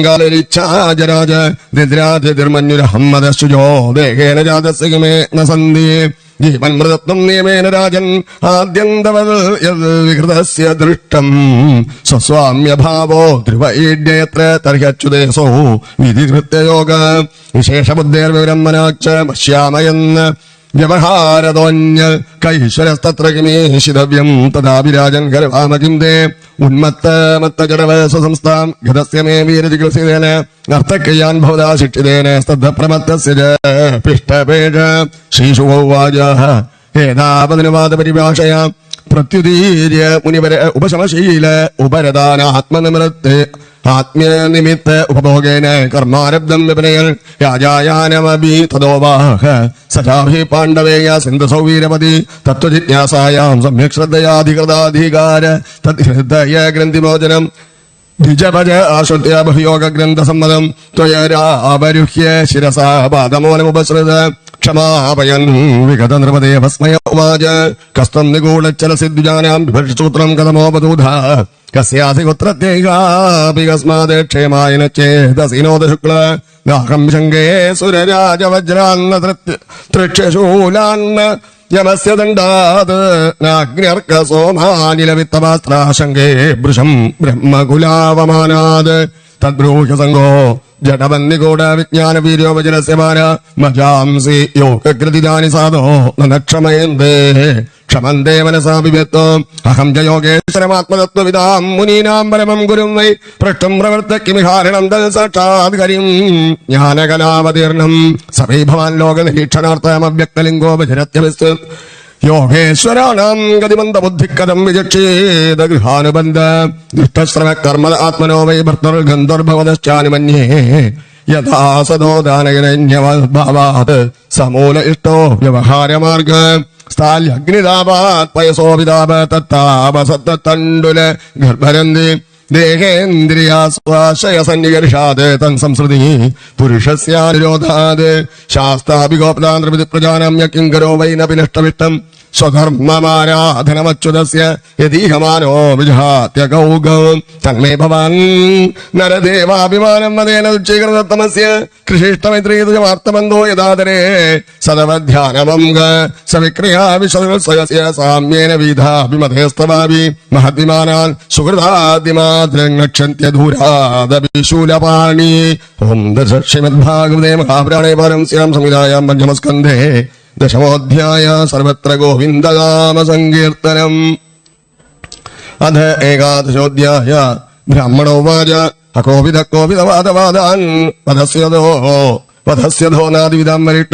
കാലരിച്ഛാജരാജ ദിദ്രാതിർമന്യുരഹമ്മദശുജോ ദേഹേന ജാതസ്യമേ ന സന്ധി ജീവൻമൃതത്വം നിയമേന രാജൻ ആദ്യന്തവൽ വികൃതസ്യ ദൃഷ്ടം സ്വസ്വാമ്യഭാവോ ധ്രുവൈഡ്യത്ര തർഹ്യച്യുതേസോ വിധികൃത്യയോഗ വിശേഷബുദ്ധേർവിവരം മനാച്ച പശ്യാമയെന്ന് വ്യവഹാരതോന്യ കൈശ്വരസ്തത്ര കിമേഷിതവ്യം തഥാഭിരാജൻ ഗർവാമകിം തേ ഉന്മത്തമത്തജടവസംസ്ഥാം ഗതസ്യ മേ വീരചികിത്സിതേന നർത്തക്രിയാൻ ഭവതാ ശിക്ഷിതേന സ്തബ്ധപ്രമത്തസ്യ പൃഷ്ഠപേഷ ശ്രീശുഭോവാച ഏതാപതിനുവാദപരിഭാഷയാ പ്രത്യുദീര്യ മുനിവര ഉപശമശീല ഉപരദാന ആത്മനിമൃത്തെ ആത്മ്യനിമിത്ത ഉപഭോഗേന കർമാരബ്ദം വിപനയൽ രാജായാനമഭി തദോവാഹ സജാഭി പാണ്ഡവേയ സിന്ധുസൗവീരപതി തത്വജിജ്ഞാസായാം സമ്യക് ശ്രദ്ധയാധികൃതാധികാര തദ്ഹൃദയ ഗ്രന്ഥിമോചനം ദ്വിജഭജ ആശ്രുത്യ ബഹുയോഗ ഗ്രന്ഥസമ്മതം ത്വയരാവരുഹ്യ ശിരസാ പാദമൂലമുപസൃത ക്ഷമാപയൻ വിഗത നൃപതേ ഭസ്മയ ഉവാച കസ്തം നിഗൂഢച്ചലസിദ്വിജാനാം വിഭർഷസൂത്രം കഥമോപദൂധ കസ്യാസിഗോത്രത്യേകാപികസ്മാത് ക്ഷേമായന ചേതസിനോദ ശുക്ല നാഹം ശങ്കേ സുരരാജവജ്രാന്ന തൃക്ഷശൂലാന്ന യമസ്യ ദണ്ഡാത് നാഗ്ന്യർക്ക സോമാനിലവിത്തമാസ്ത്രാശങ്കേ ഭൃശം ബ്രഹ്മകുലാവമാനാത് തദ്ബ്രൂഹ്യ സംഘോ ജഡബന്ദികൂട വിജ്ഞാന വീര്യോപജനസ്യമാന മജാംസി യോഗകൃതിദാനി സാധോ നക്ഷമയന്തേ ക്ഷമന്തേ മനസാഭിവ്യക്തോ അഹം ച യോഗേശ്വരമാത്മതത്വവിദാം മുനീനാം പരമം ഗുരും വൈ പൃഷ്ഠം പ്രവർത്തക്കിമിഹാരണം തൽ സാക്ഷാത് ഹരിം ജ്ഞാനകലാവതീർണം സഭൈ ഭവാൻ ലോകനിരീക്ഷണാർത്ഥമവ്യക്തലിംഗോപചരത്യവിസ്തു യോഗേശ്വരാണാം ഗതിമന്ദബുദ്ധിക്കഥം വിചക്ഷേത ഗൃഹാനുബന്ധ ദുഷ്ടശ്രമ കർമ്മ ആത്മനോ വൈ ഭർത്തർഗന്ധർഭവതശ്ചാനുമന്യേ യഥാ സദോദാനയനന്യവദ്ഭാവാത് സമൂല ഇഷ്ടോ വ്യവഹാരമാർഗ സ്ഥാല്യഗ്നിതാപാത് പയസോപിതാപ തത്താപസത്തണ്ടുല ഗർഭരന്തി ദേഹേന്ദ്രിയാസ്വാശയ സന്നികർഷാത് തൻ സംസൃതി പുരുഷസ്യാനുരോധാത് ശാസ്താഭിഗോപ്താന്ത്രവിധി പ്രജാനം യകിങ്കരോ വൈനപിനഷ്ടവിഷ്ടം സ്വധർമ്മമാരാധനമച്യുതസ്യ യതീഹമാനോ വിജഹാത്യകൗഗം തന്മേ ഭവാൻ നരദേവാഭിമാനം മതേന ഉച്ചീകൃതത്തമസ്യ കൃഷിഷ്ടമൈത്രീതുജമാർത്തമന്തോ യഥാതരേ സദവധ്യാനമംഗ സവിക്രിയാ വിശദസ്യ സാമ്യേന വീധാഭിമതേസ്തവാഭി മഹദ്വിമാനാൻ സുഹൃതാദിമാദ്രക്ഷന്ത്യധൂരാദഭിശൂലപാണി ഓം ദശശ്രീമദ്ഭാഗവതേ മഹാപുരാണേ പരം സ്യാം സംഹിതായാം പഞ്ചമസ്കന്ധേ ദശമോധ്യായ സർവത്ര ഗോവിന്ദനാമ സങ്കീർത്തനം. അധ ഏകാദശോധ്യായ ബ്രാഹ്മണോവാച അകോപിതകോപിതവാദവാദാൻ വധസ്യധോ നാദിവിധാം വരിട്ട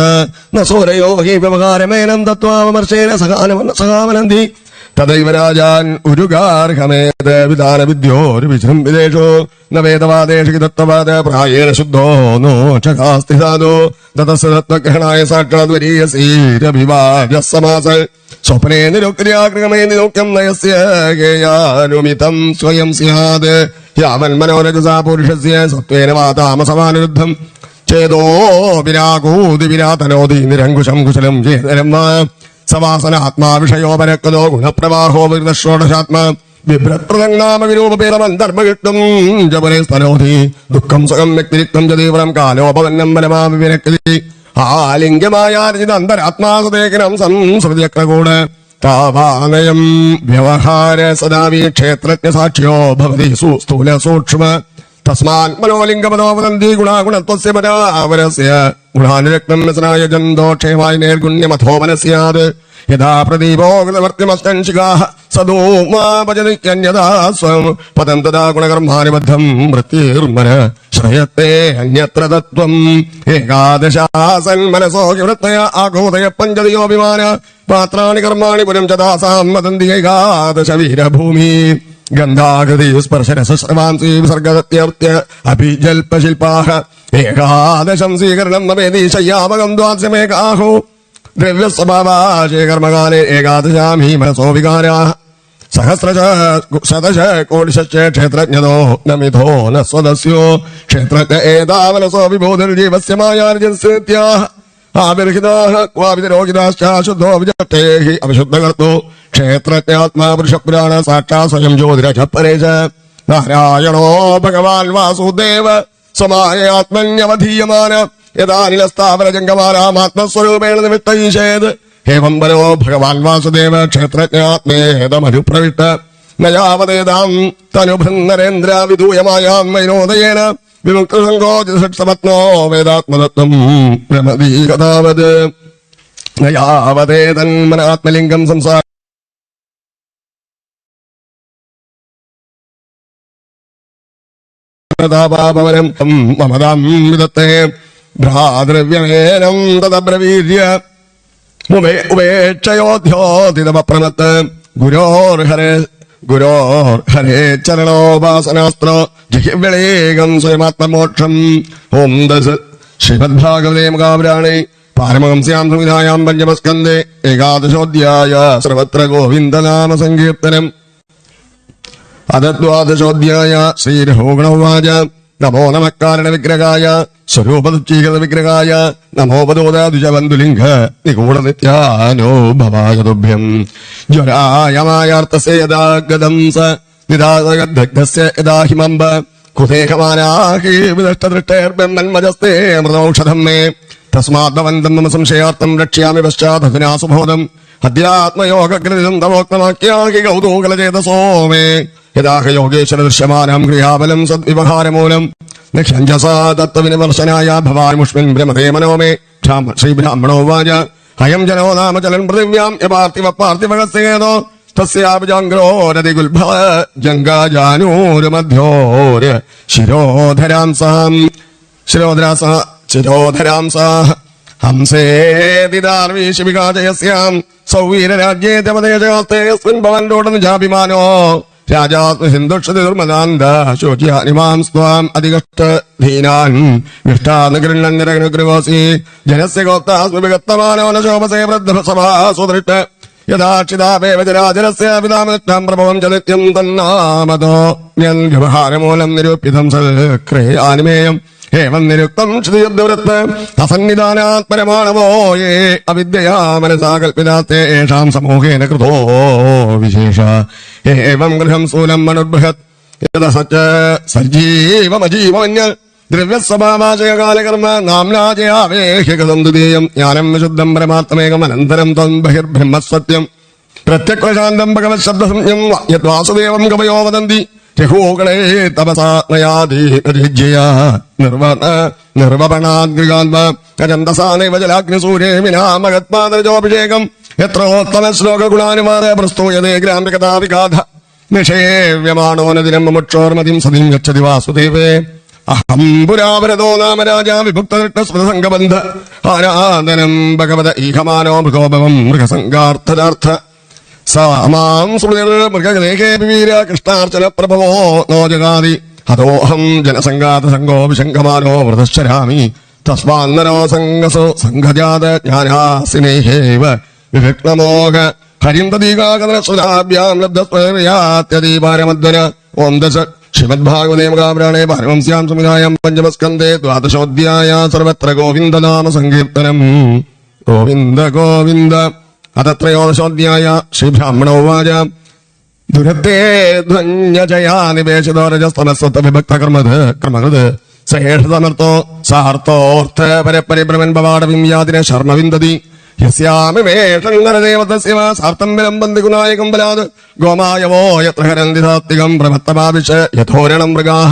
ന സൂരയോ ഹി വ്യവഹാരമേനം തത്വാമർശേന സഹാമനന്തി തദൈവ രാജാൻ ഉരുഗാർഹമേത് വിധാനവിദ്യോരു വിജൃംഭിതേഷു ന വേദവാദേഷു തത്വവാദ പ്രായേണ ശുദ്ധോ നോക്ഷകാസ്തി സാധു തതസ്യ തത്വഗ്രഹണായ സാക്ഷാത് വരീയസീരഭിവാര്യസമാസ സ്വപ്നേ നിരുക്രിയാഗ്രഹമേ നിരോക്യം നയസ്യ ഗേയാനുമിതം സ്വയം സ്യാത് യാവൻ മനോരജസാ പുരുഷസ്യ സത്വേന വാതാമസമാനുരുദ്ധം ചേതോ വിരാകൂതി വിരാതനോതി നിരങ്കുശം കുശലം ചേതരം വാ സവാസനാത്മാ വിഷയോപരക്കതോ ഗുണപ്രവാഹോ വിരുദ്ധഷോഡശാത്മാ വിഭ്രപ്രതങ്ങാമവിരൂപേതമന്തർമ്മകിട്ടും ജപനെ സ്തനോധി ദുഃഖം സുഖം വ്യക്തിരിക്തം ചതീവ്രം കാലോപവന്നം ബലമാവിനക്തി ആലിംഗ്യമായാർജിത അന്തരാത്മാസദേഹനം സംസ്കൃതിചക്രകൂട് താവാനയം വ്യവഹാര സദാവി ക്ഷേത്രജ്ഞ സാക്ഷ്യോ ഭവതി സ്ഥൂല സൂക്ഷ്മ തസ്മാൻ മനോലിംഗപദോ വദന്തി ഗുണാഗുണത്വസ്യ പരാവരസ്യ ഗുണാനുരക്തം വ്യസനായ ജന്തോ ക്ഷേമായ നേർഗുണ്യമഥോ മനസ്യാത് യഥാ പ്രദീപോ ഗൃതവർത്തിമസ്തൻശികാഃ സദോമാ ഭജനിക്യന്യഥാ സ്വം പദം തഥാ ഗുണകർമാനുബദ്ധം വൃത്തിർമന ശ്രയത്തെ അന്യത്ര തത്വം ഏകാദശാസൻ മനസോ വൃത്തയ ആഘോദയ പഞ്ചതിയോഭിമാന പാത്രാണി കർമാണി പുരം ചതാസാം വദന്തി ഏകാദശ വീരഭൂമി ഗന്ധാകൃതി സ്പർശരസശ്രവാംസി വിസർഗത്യർത്യ അഭിജൽപശില്പാഃ ഏകാദശം സ്വീകരണം നവേദി ശയ്യാവകം ദ്വാദശമേകാഹോ ദ്രവ്യസ്വഭാവാശേ കർമ്മകാലേ ഏകാദശാമി മനസോ വികാരാഃ സഹസ്രശ ശതശ കോടിശ്ച ക്ഷേത്രജ്ഞതോ നമിധോ ന സ്വദസ്യോ ക്ഷേത്രജ്ഞ ഏതാവനസോ വിബോധർജീവസ്യ മായാർജസ്യത്യാഃ ആവിർഹിതാഃ ക്വാവിരോഗിതാശ്ചാശുദ്ധോ വിജട്ടേ ഹി അവിശുദ്ധകർത്തോ ക്ഷേത്രജ്ഞാത്മാ പുരുഷപുരാണ സാക്ഷാത് സ്വയം ജ്യോതിരജ പരേശ നാരായണോ ഭഗവാൻ വാസുദേവ സ്വമായ ആത്മന്യവധീയമാന യഥാനിലസ്ഥാവര ജംഗമാരാമാത്മസ്വരൂപേണ നിമിത്തൈഷേത് ഹേവം പരോ ഭഗവാൻ വാസുദേവ ക്ഷേത്രജ്ഞാത്മേതമനുപ്രവിട്ട നയാവതേതാം തനുഭൃന്നരേന്ദ്ര വിദൂയമായാം വൈനോദയേന വിമുക്തസംഗോജിഷമത്നോ വേദാത്മതത്വം പ്രമദീകഥാവത് നയാവതേതന്മനാത്മലിംഗം സംസാര ാപവനം മമതാം വിദത്തെ ഭ്രാതൃവ്യമേനം തദബ്രവീര്യ ഉപേക്ഷയോധ്യോതിതമപ്രമത്ത് ഗുരോർഹരേ ചരണോപാസനാസ്ത്ര ജിഹ്യവേഗം സ്വയമാത്മമോക്ഷം. ഓം ദശ ശ്രീമദ്ഭാഗവതേ മഹാപുരാണേ പാരമഹംസ്യാം സംവിധായാം പഞ്ചമസ്കന്ധേ ഏകാദശോധ്യായ സർവത്ര ഗോവിന്ദനാമ സങ്കീർത്തനം. അദ്വാദശോധ്യായ ശ്രീരഘുഗണോവാച നമോ നമഃ കാരണ വിഗ്രഹായ സ്വരൂപതുച്ചീകൃത വിഗ്രഹായ നമോപദോദാദ്വിജബന്ധുലിംഗ നിഗൂഢ നിത്യാനോ ഭവായ തുഭ്യം. ജ്വരായമായാർത്തസ്യ യദാ ഗദം സ നിദാദഗ്ധസ്യ യദാ ഹിമംബ കുതേഹമാനാഹി വിദഷ്ടദൃഷ്ടേർബ്രഹ്മന്മജസ്തേ മൃതൗഷധം മേ തസ്മാത് ഭവന്തം മമ സംശയാർത്ഥം രക്ഷ്യാമി പശ്ചാത്തനാ സുബോധം അധ്യാത്മയോഗകൃതം തമോക്തമാക്യാഹി കൗതൂകലചേതസോ മേ യഥാഹ യോഗേശ്വര ദൃശ്യമാനം ക്രിയാബലം സദ്വിവഹാരമൂലം നിക്ഷഞ്ജസാ തത്വവിനിവർശനായ ഭവാനുഷ്മിൻ ബ്രഹ്മതേ മനോമേ ശ്രീബ്രാഹ്മണോവാച അയം ജനോ നാമ ചലൻ പൃഥിവ്യാം യപാർത്ഥിവ പാർത്ഥിവകസ്യേതോ തസ്യാഭിജാംഗ്രോരതിഗുൽഭ ജംഗാജാനൂരുമധ്യോര് ശിരോധരാം സാഹ ഹംസേതിദാർവീശിവികാജയസ്യാം സൗവീരരാജ്യേ തമദേശാസ്തേസ്മിൻ ഭവൻലോടനുജാഭിമാനോ രാജാഹിന്ദുക്ഷതിർമദാന്ത ശോച്യാനിമാം സ്വാം അധികഷ്ടധീനാൻ ഗൃഷ്ടാനുഗൃഹ്ണന്യരനുഗൃഹോസി ജനസ്യ ഗോപ്താസ്മിഗത്തമാനോ ന ശോഭസേ വൃദ്ധസഭാസുദൃഷ്ട യഥാക്ഷിതാപേവജരാജനസ്യ പിതാമൃഷ്ടം പ്രഭവം ച നിത്യം തന്നാമതോ വ്യവഹാരമൂലം നിരൂപ്യതം സക്രേയാനിമേയം ഏവം നിരുക്തം ശ്രീദുരത്ത് അസന്നിധാനാത് പരമാണവോ യേ അവിദ്യയാ മനസാ കൽപ്പിതാത്തെ യേഷാം സമൂഹേന കൃതോ വിശേഷ ഏവം ഗൃഹം സ്ഥൂലം മനുർബൃഹത് സജീവമജീവമന്യ ദ്രവ്യസ്വഭാവാചയകാലകർമ്മ നാംനാജയാവേഹ്യകൃതം ദ്വിതീയം ജ്ഞാനം വിശുദ്ധം പരമാത്മേകം അനന്തരം ത്വം ബഹിർബ്രഹ്മസത്യം പ്രത്യക്വശാന്തം ഭഗവത് ശബ്ദസംജ്ഞം യദ്വാസുദേവം കവയോ വദന്തി രഘോകളേ തപസാത്മയാധീജയ നിർവപണാദ്രികാത്മ ജലാഗ്നിസൂരേ വിനാമഗത്പാദരജോഭിഷേകം എത്രോത്തമ ശ്ലോക ഗുണാനുവാദ പ്രസ്തൂയതേ ഗ്രാമ്യകഥാ വിഗാധ നിഷേവ്യമാണോ നദിനം മുക്ഷോർമതിം സതിം ഗച്ഛതി വാസുദേവേ അഹം പുരാവരതോ നാമ രാജാ വിഭുക്തൃഷ്ണസ്മൃതസംഗബന്ധ ആരാധനം ഭഗവത ഈഹമാനോ മൃഗോഭവം മൃഗസംഗാർത്ഥദാർത്ഥ സാമാം സ്മൃതിർമൃഗലേഖേ വീര കൃഷ്ണാർച്ചന പ്രഭവോ നോ ജഗാതി ഹതോഹം ജനസംഗാത സംഗോ വിശങ്കമാനോ വ്രതശ്ചരാമി തസ്മാന്നരോ സംഗസോ സംഘജാത ജ്ഞാനാസിനേഹേവ വിവിക്നമോഹ ഹരിന്തദീകാകൃതാഭ്യാം ലബ്ധസ്മര്യാത്യദീപാരമദ്വന. ഓം ദശ ശ്രീമദ്ഭാഗവതേ മഹാപുരാണേ പാരമംസ്യാം സംവിധായാം പഞ്ചമസ്കന്ധേ ദ്വാദശോധ്യായ സർവത്ര ഗോവിന്ദനാമ സങ്കീർത്തനം. ഗോവിന്ദ ഗോവിന്ദ. അത്രയോദശോധ്യായ ശ്രീബ്രാഹ്മണോവാച ദുരത്തെ ധ്വന്യജയാ നിവേശിതോ രജസ്തമസ്വത്ത വിഭക്ത ക്രമകൃത് സേഷതമർത്ഥോ സാർത്ഥോർത്ഥ പരപരിഭ്രമൻ ഭവാടവിം യാതിനെ ശർമ്മവിന്ദതി യസ്യാമിവേഷംഗരദേവതസ്യ സാർത്ഥം വിലംബന്തി ഗുണായകം ബലാത് ഗോമായവോ യത്ര ഹരന്തി സാത്വികം പ്രമത്തമാവിശ യഥോരണം മൃഗാഃ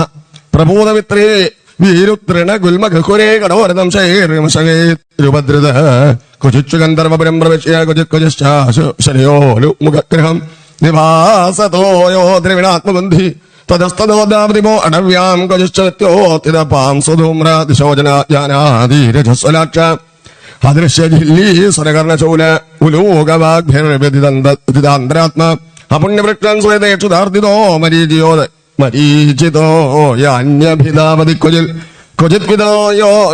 പ്രഭൂതമിത്രേ വീരുതൃണ ഗുൽമഘുരേ കടോരതം ശൈർമശേരുപദ്രുത കുചിച്ചു ഗന്ധർവപുരം പ്രവിശ്യ കുചിക്കുചിശ്ചാശുശരയോലു മുഖഗ്രഹം നിവാസതോയോ ദ്രവിണാത്മബന്ധി തദസ്തദോദാവതിമോ അടവ്യാം കുചിശ്ചത്യോത്തിതപാം സുധൂമ്ര ദിശോജന ജാനാതിരജസ്വലാക്ഷ അദൃശ്യജില്ലീസ്വരകർണശൂല ഉലൂകവാഗ്ഭിർവിദിതാന്തരാത്മ അപുണ്യവൃക്ഷൻ സ്വയതേക്ഷുതാർദിതോ മരീചിതോ യാന്യഭിതാവതി ക്വചിത്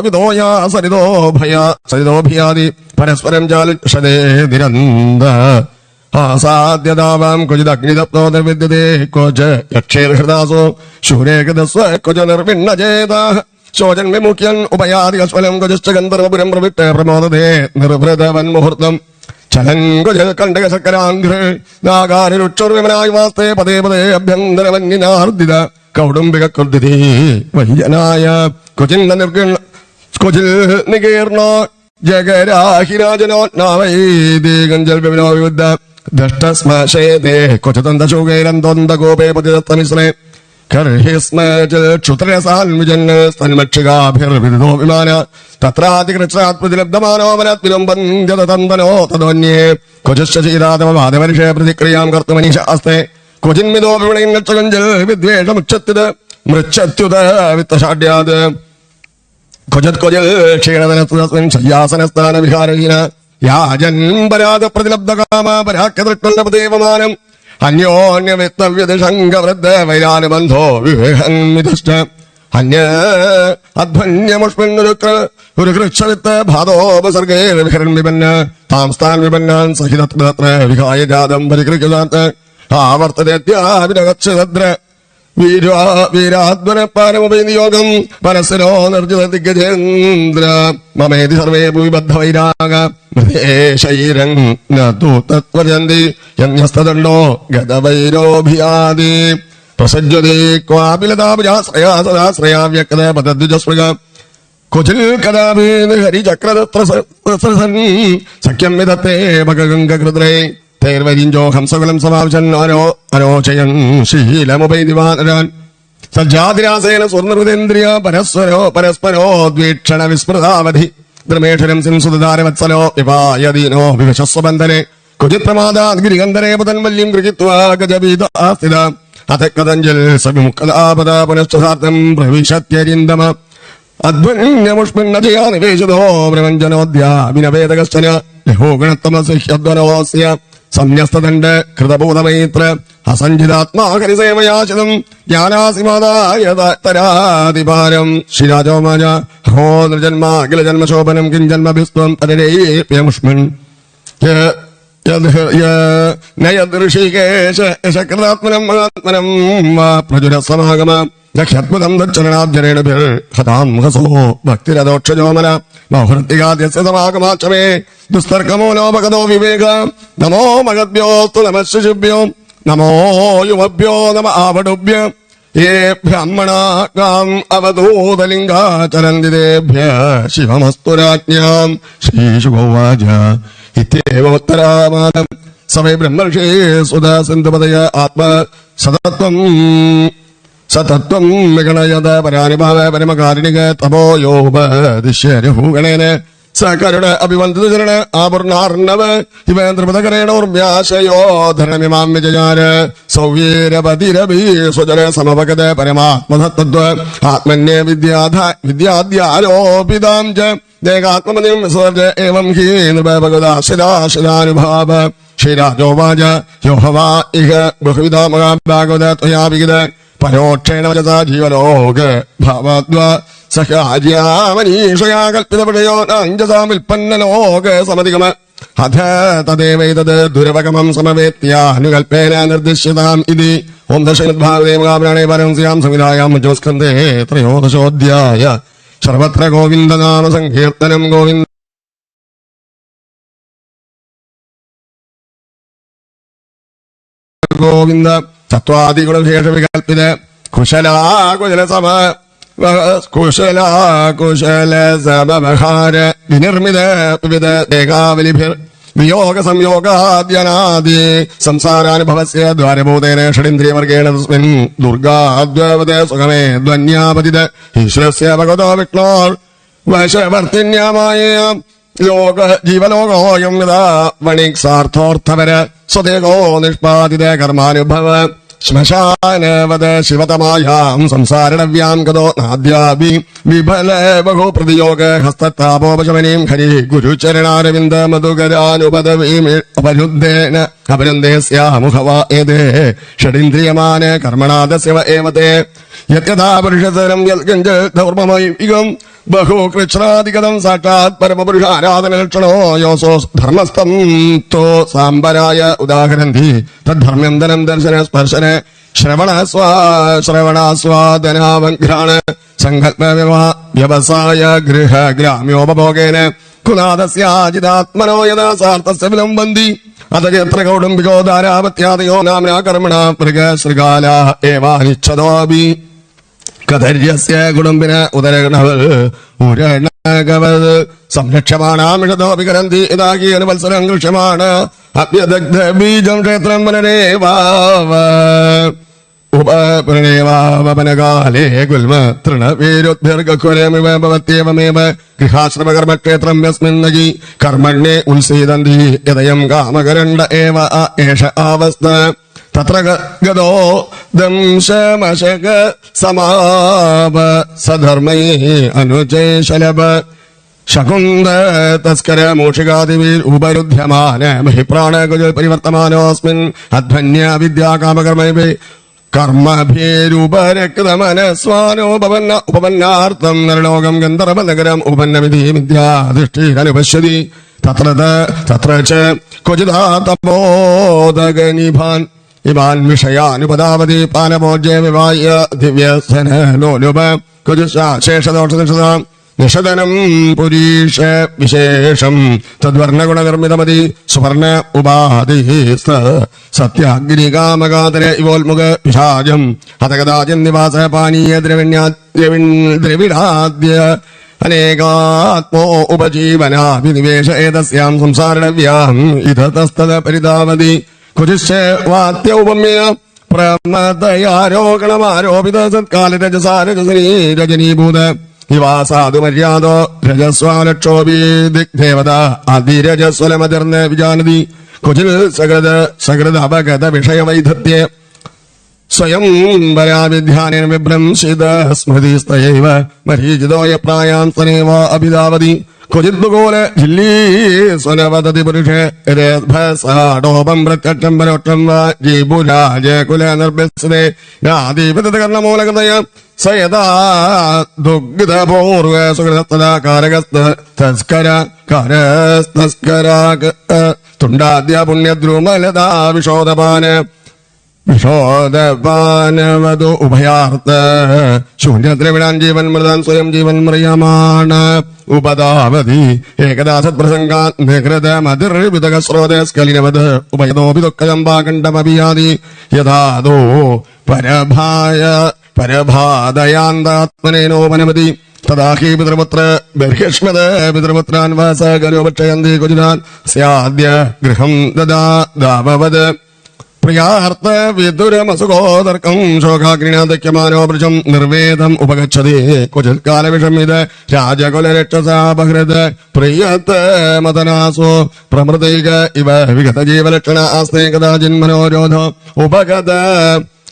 വിദോയാ സരിതോഭിയാതി പരസ്പരം ചാലിഷതേ നിരന്ത ആസാദ്യതാവാം ക്വചിദഗ്നിതപ്തോ നിർവിദ്യതേ ക്വച യക്ഷേർഹൃദാസോ ശൂരേ കൃതസ്വ ക്വച നിർവിണ്ണചേതാഃ ശോചൻ വിമുഖ്യൻ ഉപയാതി അസ്വലം ക്വചിശ്ച ഗന്ധർവപുരം പ്രവിട്ട് പ്രമോദതേ നിർവൃതവൻ മുഹൂർത്തം ചലൻ ക്വച കണ്ടകശക്കരാംഘ്ര നാഗാരുക്ഷുർവിമനായി വാസ്തേ പദേ പദേ അഭ്യന്തരവന്യനാർദിത കൗടുംബിക കൃതി വൈജനായ കൊച്ചിൻ കൊച്ചിൽ നികീർണോ ജഗരാഹിരാജനോ നാവൈദികഞ്ചൽ വിവിനോ വിബുദ്ധ ദഷ്ടസ്മശേതേ കൊച്ചതന്തശോകേരന്തോന്തകോപേ പതിതത്തമിശ്രേ കർഹിസ്മജൽ ക്ഷുത്രസാൻവിജന്മക്ഷികാഭിർവിദിതോ വിമാന തത്രാതികൃത്രാത്മതിലബ്ധമാനോ വനത്വിലംബന്ധ്യതന്തനോ തദോന്യേ ക്വചശ്ചീരാതമവാദമനുഷേ പ്രതിക്രിയാം കർത്തുമനീശാസ്തേ ക്വചിന്മിതോ വിവളയഞ്ചൽ വിദ്വേഷമുക്ഷത്യുത് മൃച്ഛത്യുത വിത്തഷാഢ്യാത് ക്വചത് ക്വചൽ ക്ഷീണതനസ്മിൻ ശയ്യാസനസ്ഥാന വിഹാരഹീന യാജൻപരാത പ്രതിലബ്ധകാമ പരാക്യതൃഷ്ണദേവമാനം അന്യോന്യവിത്തവ്യതിശങ്കവൃദ്ധ വൈരാനുബന്ധോ വിവേഹന്മിതശ്ച അന്യ അധ്വന്യമുഷ്മിന്നുരുക്ര വൃക്ഷവിത്ത് ഭാതോപസർഗേ വിഹരൻ വിപന്ന താം സ്ഥാൻ വിപന്നാൻ സഹിതത്ര വിഹായ ജാതം പരികൃതാത് ആവർത്തനത്യാവിനഗച്ഛദ്ര വീരാധ്വനപാരമുപയോഗം പരസ്പരോ നിർജിത ദിഗ്ഗജേന്ദ്ര മമേതി സർവേ ഭൂവിബദ്ധ വൈരാഗ തത്വജന്തി യന്യസ്തദണ്ഡോ ഗതവൈരോഭിയാദി പ്രസജ്ജതി ക്വാപിലതാപുജാശ്രയാ സദാശ്രയാ വ്യക്ത പദദ്വിജസ്മൃഗ ക്വചിൽ കഥാപി ഹരിചക്രതത്രസൻ സഖ്യം വിധത്തെ ഭഗഗംഗൃദ്രേ തൈർവരിഞ്ചോ ഹംസകുലം സമാവിശൻ അനോചയൻ ശീലമുപൈദിവാനരാൻ സജ്ജാതിരാസേന സ്വർണഹൃദേന്ദ്രിയ പരസ്പരോ ദ്വീക്ഷണ വിസ്മൃതാവധി ദ്രമേഷരം സിൻസുതാരവത്സലോ വിപായദീനോ വിവശസ്വബന്ധനെ ക്വചിത് പ്രമാദാത് ഗിരിഗന്ധരേ പതൻവല്യം ഗൃഹീത്വാ ഗജബീതാസ്ഥിത അഥ കഥഞ്ജൽ സവിമുക്തആപദ പുനശ്ചാർത്ഥം പ്രവിശത്യരിന്ദമ അധ്വന്യമുഷ്മിന്നജയാ നിവേശിതോ പ്രപഞ്ചനോദ്യാഭിനവേദകശ്ചന ലഹോഗണത്തമസ്യദ്വനോസ്യ സംന്യസ്തദണ്ഡ കൃതഭൂതമൈത്ര അസഞ്ചിതാത്മാകരിസേവയാചിതം ജ്ഞാനാസിമാദായതരാതിപാരം ശ്രീരാജോമാജ ഹോ നിർജന്മ അഖിലജന്മശോഭനം കിഞ്ചന്മഭിസ്ത്വം തരരേപ്യമുഷ്മിൻ നയദൃഷികേശ യശകൃതാത്മനം മഹാത്മനം പ്രചുരസമാഗമ ലക്ഷ്യത്മതം ദക്ഷരണാബ്ജനേണുഭിർഹതാം ഹസോ ഭക്തിരദോക്ഷജോമന മഹൃത്തികാദ്യസ്യ സമാഗമാക്ഷമേ ദുസ്തർക്കമോ ലോപകതോ വിവേക നമോ മഹദ്ഭ്യോസ്തു നമഃ ശിശുഭ്യോ നമോ യുവഭ്യോ നമ ആവടുഭ്യ യേ ബ്രാഹ്മണാകാം അവധൂതലിംഗാചരന്തിദേഭ്യ ശിവമസ്തു രാജ്ഞാം ശ്രീശുഭോവാച ഇത്യേവോത്തരാമാനം സവൈ ബ്രഹ്മർഷേ സുധാ സിന്ധുപതയ ആത്മ സതത്വം വിഗണയത പരാനിഭാവ പരമകാരുണിക തപോയോപദിശ്യരഭൂഗണേന സകരുണ അഭിവന്ദിതചരണ ആപൂർണാർണവ ഇവേന്ദ്രപദകരേണോർമ്യാശയോ ധരണമിമാം വിജയാര സൗവീരപതിരഭീ സ്വജന സമഭഗത പരമാത്മതത്വ ആത്മന്യ വിദ്യാദ്യാരോപിതാം ച ദേഹാത്മനിം വിസർജ ഏവം ഹി നൃപഭഗവദാശിലാശിലാനുഭാവ ശ്രീരാജോവാച യോഹവാ ഇഹ ബഹുവിധാ മഹാഭാഗവത ത്വയാ വിഗത പരോക്ഷേണ വചസാ ജീവലോക ഭാവാദ്വാ സഹാര്യാമനീഷയാ കൽപ്പിതപടയോ അഞ്ജസാം വിൽപ്പന്നലോക സമധിഗമ അധ തദേവൈതത് ദുരവഗമം സമവേത്യാനുകൽപ്പേന നിർദ്ദിശ്യതാം ഇതി ഓം ദശമദ്ഭാഗവതേ മഹാപുരാണേ പരംസ്യാം സംവിധായാം പഞ്ചമസ്കന്ധേ ത്രയോദശോऽധ്യായ സർവത്ര ഗോവിന്ദനാമ സങ്കീർത്തനം ഗോവിന്ദ തത്വാദിഗുണവിശേഷ വികൽപ്പിത കുശല സമഹാര വിനിർമ്മിത വിവിധ ദേഹാവലിഭിർ വിയോഗ സംയോഗാദ്യനാദി സംസാരാനുഭവസ്യ ദ്വാരഭൂതേന ഷഡിന്ദ്രിയവർഗേണ തസ്മിൻ ദുർഗാദ്വവതേ സുഖമേ ധ്വന്യാപതിത ഈശ്വരസ്യ ഭഗവതോ വിഷ്ണോർ വശവർത്തിന്യമായ ലോക ജീവലോകോയം യഥാ വണിക്സാർത്ഥോർത്ഥപര സ്വദേഹോ നിഷ്പാദിത കർമാനുഭവ ശ്മശാനവത ശിവതമായാം സംസാരണവ്യാം ഗതോ നാദ്യാഭി വിഫല ബഹു പ്രതിയോഗ ഹസ്തത്താപോപശമനീം ഹരി ഗുരുചരണാരവിന്ദ മധുകരാനുപദവീം അപരുദ്ധേന അപരുദ്ധേസ്യാമുഖവാ ഏതേ ഷഡിന്ദ്രിയമാന കർമ്മണാദസ്യവ ഏവതേ യത്യഥാ പുരുഷതരം യത്കഞ്ച ധർമ്മമൈകം ബഹു കൃഷ്ണാധികതം സാക്ഷാത് പരമപുരുഷാരാധനലക്ഷണോ യോസോ ധർമ്മസ്ഥം തോ സാംബരായ ഉദാഹരന്തി തദ്ധർമ്മ്യന്തരം ദർശന സ്പർശന ശ്രവണാസ്വാദനാവഘ്രാണ സങ്കല്പ വ്യവസായ ഗൃഹ ഗ്രാമ്യോപഭോഗേന കുനാദസ്യാജിതാത്മനോ യഥാ സാർത്ഥസ്യ വിലംബന്തി അതചത്ര കൗടുംബികോ ധാരാവത്യാദയോ നാമ്നാ കർമ്മണ മൃഗ ശൃഗാല ഏവാനിച്ഛതോപി കഥര്യസ്യ കുടുംബിന ഉദരഗണവൽ ഉരണകവത് സംരക്ഷമാണാമിഷതോപികരന്തി ഇതാകിയ മത്സരം കൃഷ്യമാണ് അഭ്യദഗ്ധ ബീജം ക്ഷേത്രം പുനരേവാവ ഉപപുനരേവാവപനകാലേ ഗുൽമ തൃണവീരുദ്ഭിർഗുരമിവ ഭവത്യേവമേവ ഗൃഹാശ്രമകർമ്മക്ഷേത്രം യസ്മിന്നകി കർമ്മണ്യേ ഉത്സീദന്തി യദയം കാമകരണ്ട ഏവ ഏഷ അവസ്ഥ തത്ര ഗതോ ദംശമശക സമാപ സധർമ്മൈ അനുജൈശലഭ ശകുന്ദ തസ്കര മൂഷികാദിവീർ ഉപരുദ്ധ്യമാന മഹിപ്രാണകുജ പരിവർത്തമാനോസ്മിൻ അധ്വന്യ വിദ്യാകാമകർമ്മൈ കർമ്മഭേരുപരക്തമനസ്വാനോപന്ന ഉപപന്നാർത്ഥം നരലോകം ഗന്ധർവനഗരം ഉപന്നമിതി വിദ്യാധിഷ്ഠിരനുപശ്യതി തത്ര ച ക്വചിതാതമോദഗനിഭാൻ ഇമാൻ വിഷയാനുപദാവതി പാനമോജ്യ വിവായ ദിവ്യസന ലോലുപ കുജുശേഷദോഷനിഷതാം നിഷദനം പുരീഷ വിശേഷം തദ്വർണഗുണനിർമ്മിതമതി സുവർണ ഉപാധി സത്യാഗ്നികാമകാതര ഇവോൽമുഖ വിഷാജം ഹതകദാജന്നിവാസ പാനീയ ദ്രവിടാദ്യ അനേകാത്മോ ഉപജീവനാഭിനിവേശ ഏതസ്യാം സംസാരണവ്യാം ഇതതസ്തത പരിതാവതി കുജിശ്ച വാത്യൗപമ്യ പ്രമദയാരോഗണമാരോപിത സത്കാല രജസാരജസനീ രജനീഭൂത ഇവാസാധു മര്യാദോ രജസ്വാലക്ഷോഭി ദിഗ്ദേവത അതിരജസ്വലമതിർന്ന് വിജാനതി കുജിൽ സകൃത അപഗത വിഷയവൈധത്യ സ്വയം പരാവിധ്യാനേന വിഭ്രംശിത സ്മൃതിസ്തയൈവ മരീചിതോയ പ്രായാന്തനേവ അഭിധാവതി ക്വചിദ്ഗോല ജില്ലീ സ്വനവദതി പുരുഷേ രഥസാടോപം പ്രത്യക്ഷം പരോക്ഷം വാ ജീബുരാജകുല നിർഭ്യസ്തേ യാദീപതകർണമൂലകതയ സയദാ ദുഗ്ധപൂർവ സുഹൃതസ്തദാ കാരകസ്തസ്കര കാരസ്തസ്കരാക തുണ്ടാദ്യ പുണ്യദ്രുമലതാ വിഷോദപാനവതു ഉഭയാർത്ഥ ശൂന്യദ്രവിടാൻ ജീവൻ മൃതാൻ സ്വയം ജീവൻ മറിയമാണ് ഉപദാവതി ഏകദാ സത്പ്രസംഗാൻ നിഹൃത മതിർവിതക സ്രോതസ്കലിനവത് ഉഭയതോപി ദുഃഖജമ്പാകണ്ഡമഭിയാതി യഥാതോ പരഭാദയാന്താത്മനേനോപനമതി തദാഹി പിതൃപുത്ര ബർഹിഷ്മത പിതൃപുത്രാൻ വാസകരോപക്ഷയന്തി കുജിനാൻ സ്യാദ്യ ഗൃഹം ദദാവത് പ്രിയാർത്ഥ വിദുരമസുഖോദർക്കം ശോകാഗ്നിനാദക്യമാനോ വൃജം നിർവേദം ഉപഗച്ഛതി ക്വചിത്കാലവിഷം ഇത് രാജകുലരക്ഷസാപഹൃത് പ്രിയത്ത് മതനാസോ പ്രമൃതൈക ഇവ വിഗത ജീവലക്ഷണ ആസ്തേകദാജിന്മനോരോധോ ഉപഗത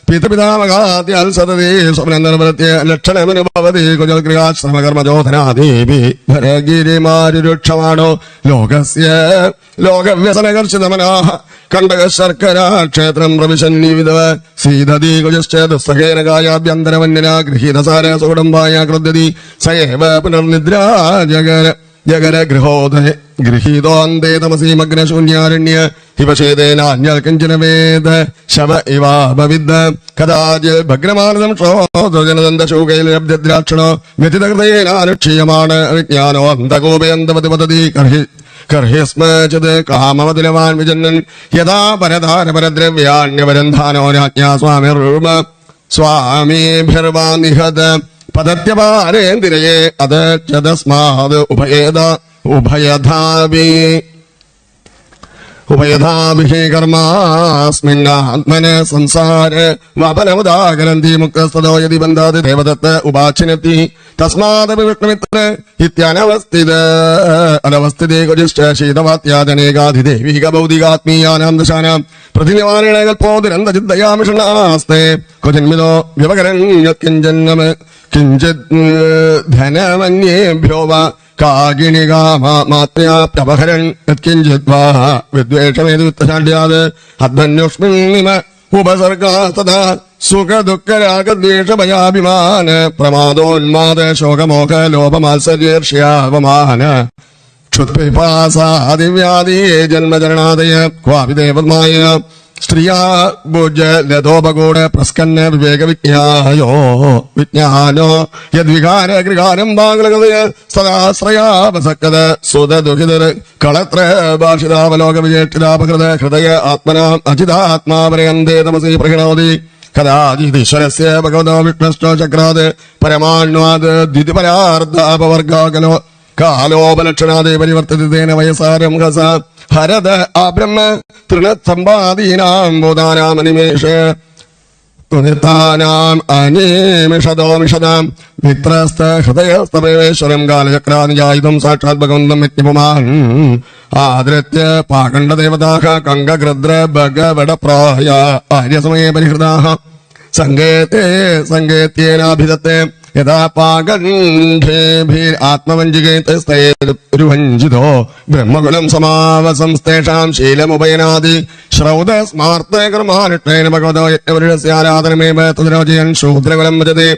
പിതൃപിതാമകാദ്യാൽ സതതി സ്വപ്നനിർവൃത്യ ലക്ഷണമനുഭവതി കുജൽഗൃഹാശ്രമകർമ്മജോധനാദേവി ഭരഗിരിമാരുരുക്ഷമാണോ ലോകസ്യ ലോകവ്യസനകർഷിതമനാഹ കണ്ടക ശർക്കര ക്ഷേത്രം പ്രവിശന്നീവിധവ സീതതി കുജശ്ചേതസ്സഹേന കായാഭ്യന്തരവന്യന ഗൃഹീതസാര സുകുടുംബായ കൃദ്യതി സയേവ പുനർനിദ്രാ ജഗര ഗൃഹീതോന്തേ തമസീമഗ്നശൂന്യാരണ്യ ഹിവശേതേനാന്യ കിഞ്ചന വേദ ശവ ഇവാപവിദ്ദ കഥാചിൽ ഭഗ്രമാനദം ക്ഷോജനദന്തശൂകൈലബ്ദ്രാക്ഷണോ വ്യതിതകൃതയേനാനുക്ഷീയമാണ് വിജ്ഞാനോ അന്തകോപയന്തവതി പതതി കർഹിസ്മചത് കാമവതിലവാൻ വിജന്നൻ യഥാ പരധാരപരദ്രവ്യാണ്യപരന്ധാനോ രാജ്ഞാ സ്വാമിഭിർവാ നിഹത പദത്യപാരേന്ദ്രിയേ അത് ചതസ്മാത് ഉഭയധാഭിഷേ കർമാസ്മിന്നാത്മന സംസാര വപനമുദാകരന്തി മുക്തസ്തോ യതി ബന്ധാതി ദേവദത്ത ഉപാചിനത്തി തസ്മാദപി വിഷ്ണുമിത്ര അനവസ്ഥിതേ കുജിശ്ച ശീതവാത്യാദനേകാധിദേവീക ഭൗതികാത്മീയാനാം ദശാനാം പ്രതിനിവാരണ കൽപ്പോ ദുരന്തജിദ്ദയാമിഷണാസ്തേ ക്വചന്മിതോ വ്യവകരൻ കിഞ്ചിത് ധനമന്യേഭ്യോ വാ കാകിണികാമാത്യാപ്യപഹരൻ യത്കിഞ്ചിത് വാ വിദ്വേഷമേതുത്തശാഢ്യാത് അധ്വന്യോഷ്മിന്നിമ ഉപസർഗാസ്തഥാ സുഖദുഃഖരാഗദ്വേഷഭയാഭിമാന പ്രമാദോന്മാദ ശോകമോഹ ലോപമാത്സര്യേർഷ്യാവമാന ക്ഷുത്പിപാസാദിവ്യാദി ജന്മചരണാദയ ക്വാപി ദേവന്മായ സ്ത്രീയാ ഭുജ ലതോപകൂട പ്രസ്കന്ന വിവേക വിജ്ഞാനോ യദ്വികാര ഗൃഹാരം ബാംഗ്ലകൃതയ സദാശ്രയാപസക്കത സുതദുഹിതർ കളത്ര ഭാഷിതാവലോക വിജേഷ്ഠിതാപകൃത ഹൃദയ ആത്മനാ അജിതാത്മാപരയന്തേ തമസി പ്രഹിണോതി കഥാജിതീശ്വരസ്യ ഭഗവതോ വിഷ്ണുശ്ച ചക്രാത് പരമാണ്വാത് ദ്വിതിപരാർദ്ധാപവർഗാകലോ കാലോപലക്ഷണാദേ പരിവർത്തിതേന വയസാരം ഹസ ഹരദ ആബ്രഹ്മ തൃണസമ്പാദീനാം ബോധാനാമനിമേഷ ാം അനിമിഷദോമിഷദാം മിത്രസ്ഥ ഹൃദയസ്തമേശ്വരം കാലചക്രാനുജായുധം സാക്ഷാത് ഭഗവന്തം നിത്യപുമാൻ ആദരത്യ പാകണ്ഡദേവതാഃ കങ്കഗൃദ്ര ഭഗവടപ്രായ ആര്യസമയേ പരിഹൃതാഃ സങ്കേത്യേനാഭിധത്തെ യഥാ പാകണ്ഠേഭിർ ആത്മവഞ്ചികേതസ്തൈരുവഞ്ചിതോ ബ്രഹ്മകുലം സമാവസംസ്തേഷാം ശീലമുപയനാദി ശ്രൗത സ്മാർത്തകർമാനുഷ്ഠേന ഭഗവതോ യജ്ഞപുരുഷസ്യാരാധനമേവ തദ്രോചയൻ ശൂദ്രകുലം ഭജതേ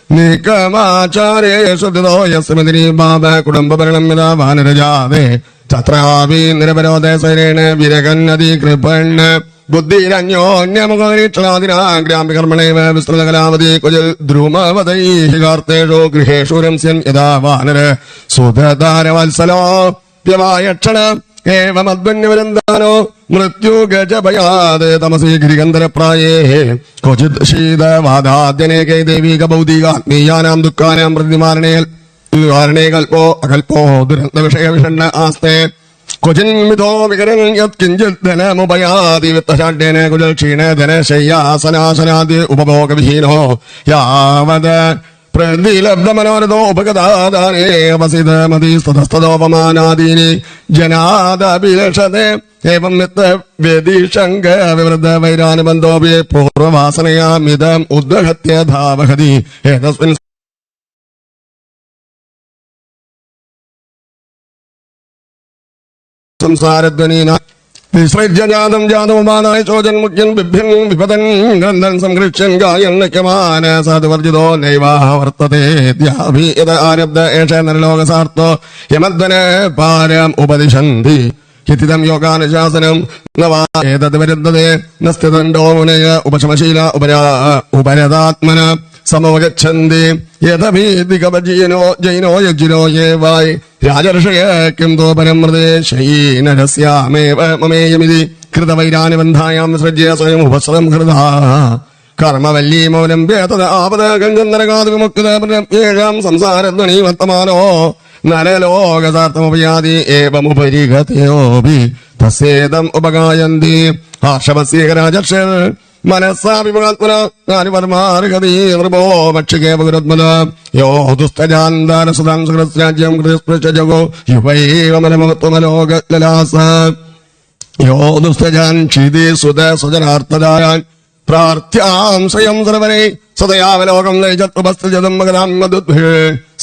നീക്കമാചാര്യേഷു ദിതോ യസ്മതിനി ബാബ കുടുംബഭരണം യഥാ വാനരജാതേ തത്രാപി നിരപരോധ സൈരേണ വിരകന്നതി കൃപണ് ബുദ്ധിരന്യോന്യമുഖീക്ഷണാദിനാഗ്രാമ്യകർമ്മണേവ വിസ്തൃതകലാവതി കുജൽ ദ്രുമവതൈകാർത്തേഷു ഗൃഹേഷു രംസ്യൻ യഥാ വാനര സുധതാരവത്സലോ വ്യവായക്ഷണ ഏവമദ്വന്യവരന്താനോ മൃത്യുഗജഭയാത് തമസി ഗിരിഗന്ധരപ്രായേ ക്വചിത് ശീതവാദാദ്യനേകൈ ദൈവീക ഭൗതികാത്മീയാനാം ദുഃഖാനാം പ്രതിമാരണേ കൽപ്പോ അകൽപ്പോ ദുരന്ത വിഷയ വിഷണ്ണ ആസ്തേ ക്വചിന്മിതോ വികരൻ യത്കിഞ്ചിത് ധനമുപയാതി വിത്തശാഢ്യേന കുജൽ ക്ഷീണ ധനശയ്യാസനാസനാദി ഉപഭോഗവിഹീനോ യാവത് പ്രതിലബ്ധമനോരഥോ ഉപഗതാദാനേവസിതമതിസ്തതസ്തതോപമാനാദീനി ജനാദഭിലഷതേ ഏവം നിത്ത വ്യതിഷങ്ക വിവൃദ്ധ വൈരാനുബന്ധോപി പൂർവവാസനയാമിതം ഉദ്വഹത്യ ധാവഹതി ഏതസ്മിൻ സംസാരധ്വനീന വിസൃജ്യജാതം ജാതവുമാനായ ചോജൻ മുഖ്യൻ ബിഭ്യൻ വിപതൻ ഗ്രന്ഥൻ സംഘൃക്ഷ്യൻ ഗായൻ നക്യമാന സാധുവർജിതോ നൈവാവർത്തതേ ദ്യാഭീത ആരബ്ധ ഏഷ നരലോകസാർത്ഥോ യമദ്വന പാരം ഉപദിശന്തി ഹിതം യോഗാനുശാസനം നവാതത് വരുത്തതേ നസ്ഥിതണ്ടോ മുനയ ഉപശമശീല ഉപരതാത്മന സമോഗച്ഛന്തി യഥഭീതികവജീനോ ജൈനോ യജ്ജിനോ യേവായ് രാജർഷയ കിം തോ പരമൃതേ ശയീനരസ്യാമേവ മമേയമിതി കൃതവൈരാനുബന്ധായാം വിസൃജ്യ സ്വയം ഉപസ്രം കൃതാ കർമ്മവല്ലീമൗലംബ്യ തദ ആപദ ഗഞ്ജന്നരകാത് വിമുക്തേഴാം സംസാരധ്വനി വർത്തമാനോ നരലോകസാർത്ഥമുപയാതി ഏവമുപരിഗതയോപി തസ്യേദം ഉപഗായന്തി ആർഷവസ്യേകരാജർഷൽ മനസ്സാഭിമുഖാത്മനാരിവർമാർഗതീ നൃപോ ഭക്ഷികേ ഗുരുത്മല യോ ദുസ്തജാന്താരസുതാം സഹസ്രാജ്യം കൃതിസ്പൃശജഗോ യുവൈവമനമത്വമലോകലാസ യോ ദുസ്തജാൻ ക്ഷിതി സുത സുജനാർത്ഥദായാൻ പ്രാർത്യാം സ്വയം സർവരേ സദയാവലോകം നൈജത്വസ്തജതം മകരാമദുദ്ഭേ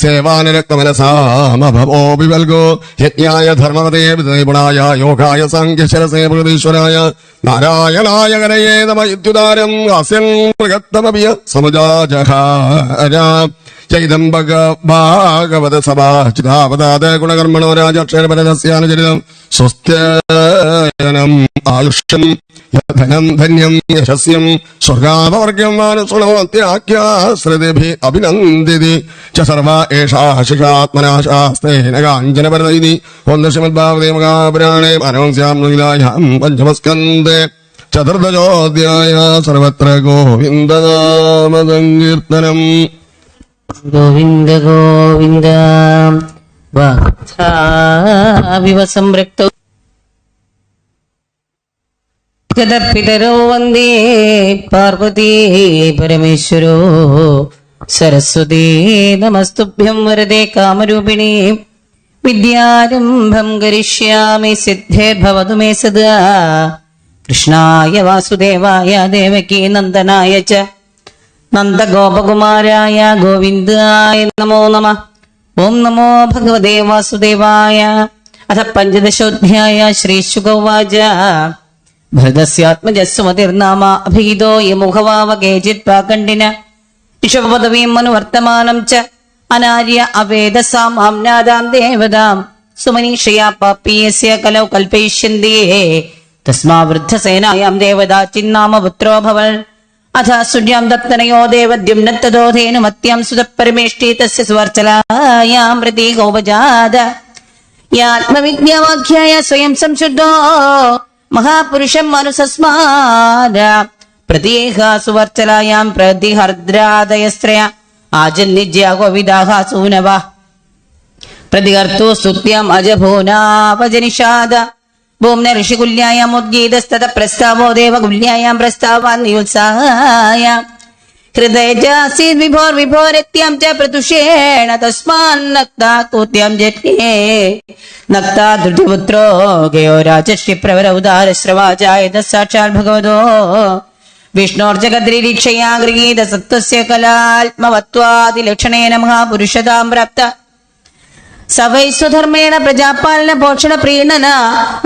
സേവാനരക്തമനസാമഭവോപി വൽഗോ യജ്ഞായ ധർമ്മവതേ വിദൈപുണായ യോഗായ സാംഖ്യശരസേ പ്രകൃതീശ്വരായ നാരായണായ കരയേ നമ ഇത്യുദാരം ഹാസ്യൻ മൃഗത്തമപിയ സമുജാജഹാര ചൈതം ഭാഗവത സഭാചിതാവതാദ ഗുണകർമ്മണോ രാജക്ഷരപരദസ്യാനുചരിതം സ്വസ്ത്യനം ആയുഷ്യം ധനം ധന്യം യശസ്യം സ്വർഗാപവർഗ്യം മാനുസൃണോത്യാഖ്യാശ്രുതിഭി അഭിനന്ദിതി ച സർവ ഏഷാ ശിഷാത്മനാശാസ്തേന കാഞ്ചനപരദൈതി ഒന്ന് ശ്രീമദ്ഭാഗവതേ മഹാപുരാണേ പരമംസ്യാം ലീലായാം പഞ്ചമസ്കന്ധേ ചതുർദശോऽധ്യായ സർവത്ര ഗോവിന്ദനാമസങ്കീർത്തനം ഗോവിന്ദ ഗോവിന്ദ വാഗ്ധാവിവ സംരക്തൗ പിതരോ വന്ദേ പാർവതീ പരമേശ്വരോ സരസ്വതീ നമസ്തുഭ്യം വരദേ കാമരൂപിണീ വിദ്യാരംഭം കരിഷ്യാമി സിദ്ധേർഭവതു മേ സദാ കൃഷ്ണായ വാസുദേവായ ദേവകീ നന്ദനായ ച നന്ദഗോപകുമാരായ ഗോവിന്ദായ നമോ നമഃ. ഓം നമോ ഭഗവതേ വാസുദേവായ. അഥ പഞ്ചദശോധ്യായ. ശ്രീശുക ഉവാച ഭരതസ്യാത്മജസ്സുമതിർനാമ അഭീതോ യമുഖവാവ കേചിത് പാകണ്ഡിന ഋഷഭപദവീം അനുവർത്തമാനം ച അനാര്യ അവേദസാം ആംനാദാം ദേവതാം സുമനീഷയാ പാപ്പീയസ്യ കലൗ കൽപ്പയിഷ്യന്തി തസ്മാ വൃദ്ധസേനായാം ദേവതാ ചിന്നാമ പുത്രോ ഭവൽ. അഥ സുര്യാം ദത്തനയോ ദേവദ്യുമ്നത്തദോ ധേനുമത്യാം സുതപരമേഷ്ടി തസ്യ സുവർച്ചലായാം പ്രതീകോപജാത യാത്മവിജ്ഞാവാഖ്യായ സ്വയം സംശുദ്ധോ മഹാപുരുഷം മനുസസ്മാര പ്രതീഹാസുവർച്ചലായാം പ്രതിഹർദ്രാദയസ്ത്രയ ആജന്നിജ്യാഗോവിദാഹ സൂനവ പ്രതികർത്തു സ്തുത്യം അജഭൂനാപജനിഷാദ ഭൂമ്ന ഋഷികുല്യായാം ഉദ്ഗീതസ്തത പ്രസ്താവോ ദേവകുല്യായാം പ്രസ്താവാൻ നിയുത്സാഹായ ഹൃദയജാസീത് വിഭോരത്യം ച പ്രതുഷേണ തസ്മാന്നക്താ കൂത്യം ജന്യേ നക്താ ധൃതിപുത്രോ ഗയോ രാജശ്രീ പ്രവര ഉദാരശ്രവാചായത സാക്ഷാൽ ഭഗവതോ വിഷ്ണോർജഗദ്രിരീക്ഷയാ ഗൃഹീത സത്വസ്യ കലാത്മവത്വാദിലക്ഷണേന മഹാപുരുഷതാം പ്രാപ്ത സവൈ സ്വധർമ്മേണ പ്രജാപാലന പോഷണ പ്രീണന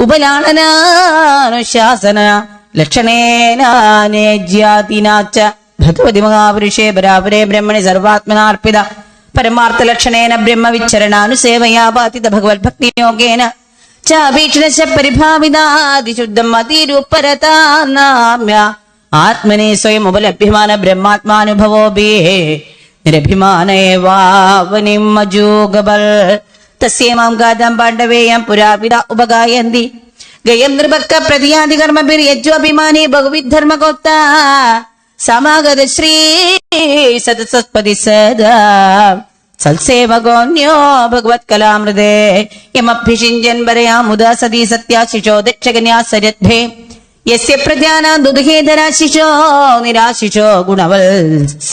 ഉപലാളനാനുശാസന ലക്ഷണേനാനേജ്യാതിനാച്ച ഭഗവതി മഹാപുരുഷേ ബരാപരേ ബ്രഹ്മണി സർവാത്മനാർപ്പിത പരമാർത്ഥലക്ഷണേന ബ്രഹ്മവിച്ചരണാനുസേവയാ പാതിത ഭഗവത്ഭക്തിയോഗേന ചാഭീക്ഷണശ പരിഭാവിതാതിശുദ്ധം അതിരൂപരതാനാമ്യ ആത്മനെ സ്വയം ഉപലഭ്യമാന ബ്രഹ്മാത്മാനുഭവോഭി നിരഭിമാനേവാവനിം മജൂഗബൽ തസ്യേമാം ഗാദം പാണ്ഡവേയം പുരാപിത ഉപഗായന്തി ഗയം നൃപക്ക പ്രതിയാതി കർമ്മഭിർയജ്വാഭിമാനി ബഹുവിധർമ്മഗോപ്ത സമാഗത ശ്രീ സദസസ്പതി സദാ സൽസേവകോന്യോ ഭഗവത് കലാമൃതേ യമഭ്യഷിഞ്ജൻ വരയാമുദാ സതീ സത്യാശിഷോ ദക്ഷകന്യാ സരദ്ഭേ യസ്യ പ്രജാനാ ദുദുഹേതരാശിഷോ നിരാശിഷോ ഗുണവത്സ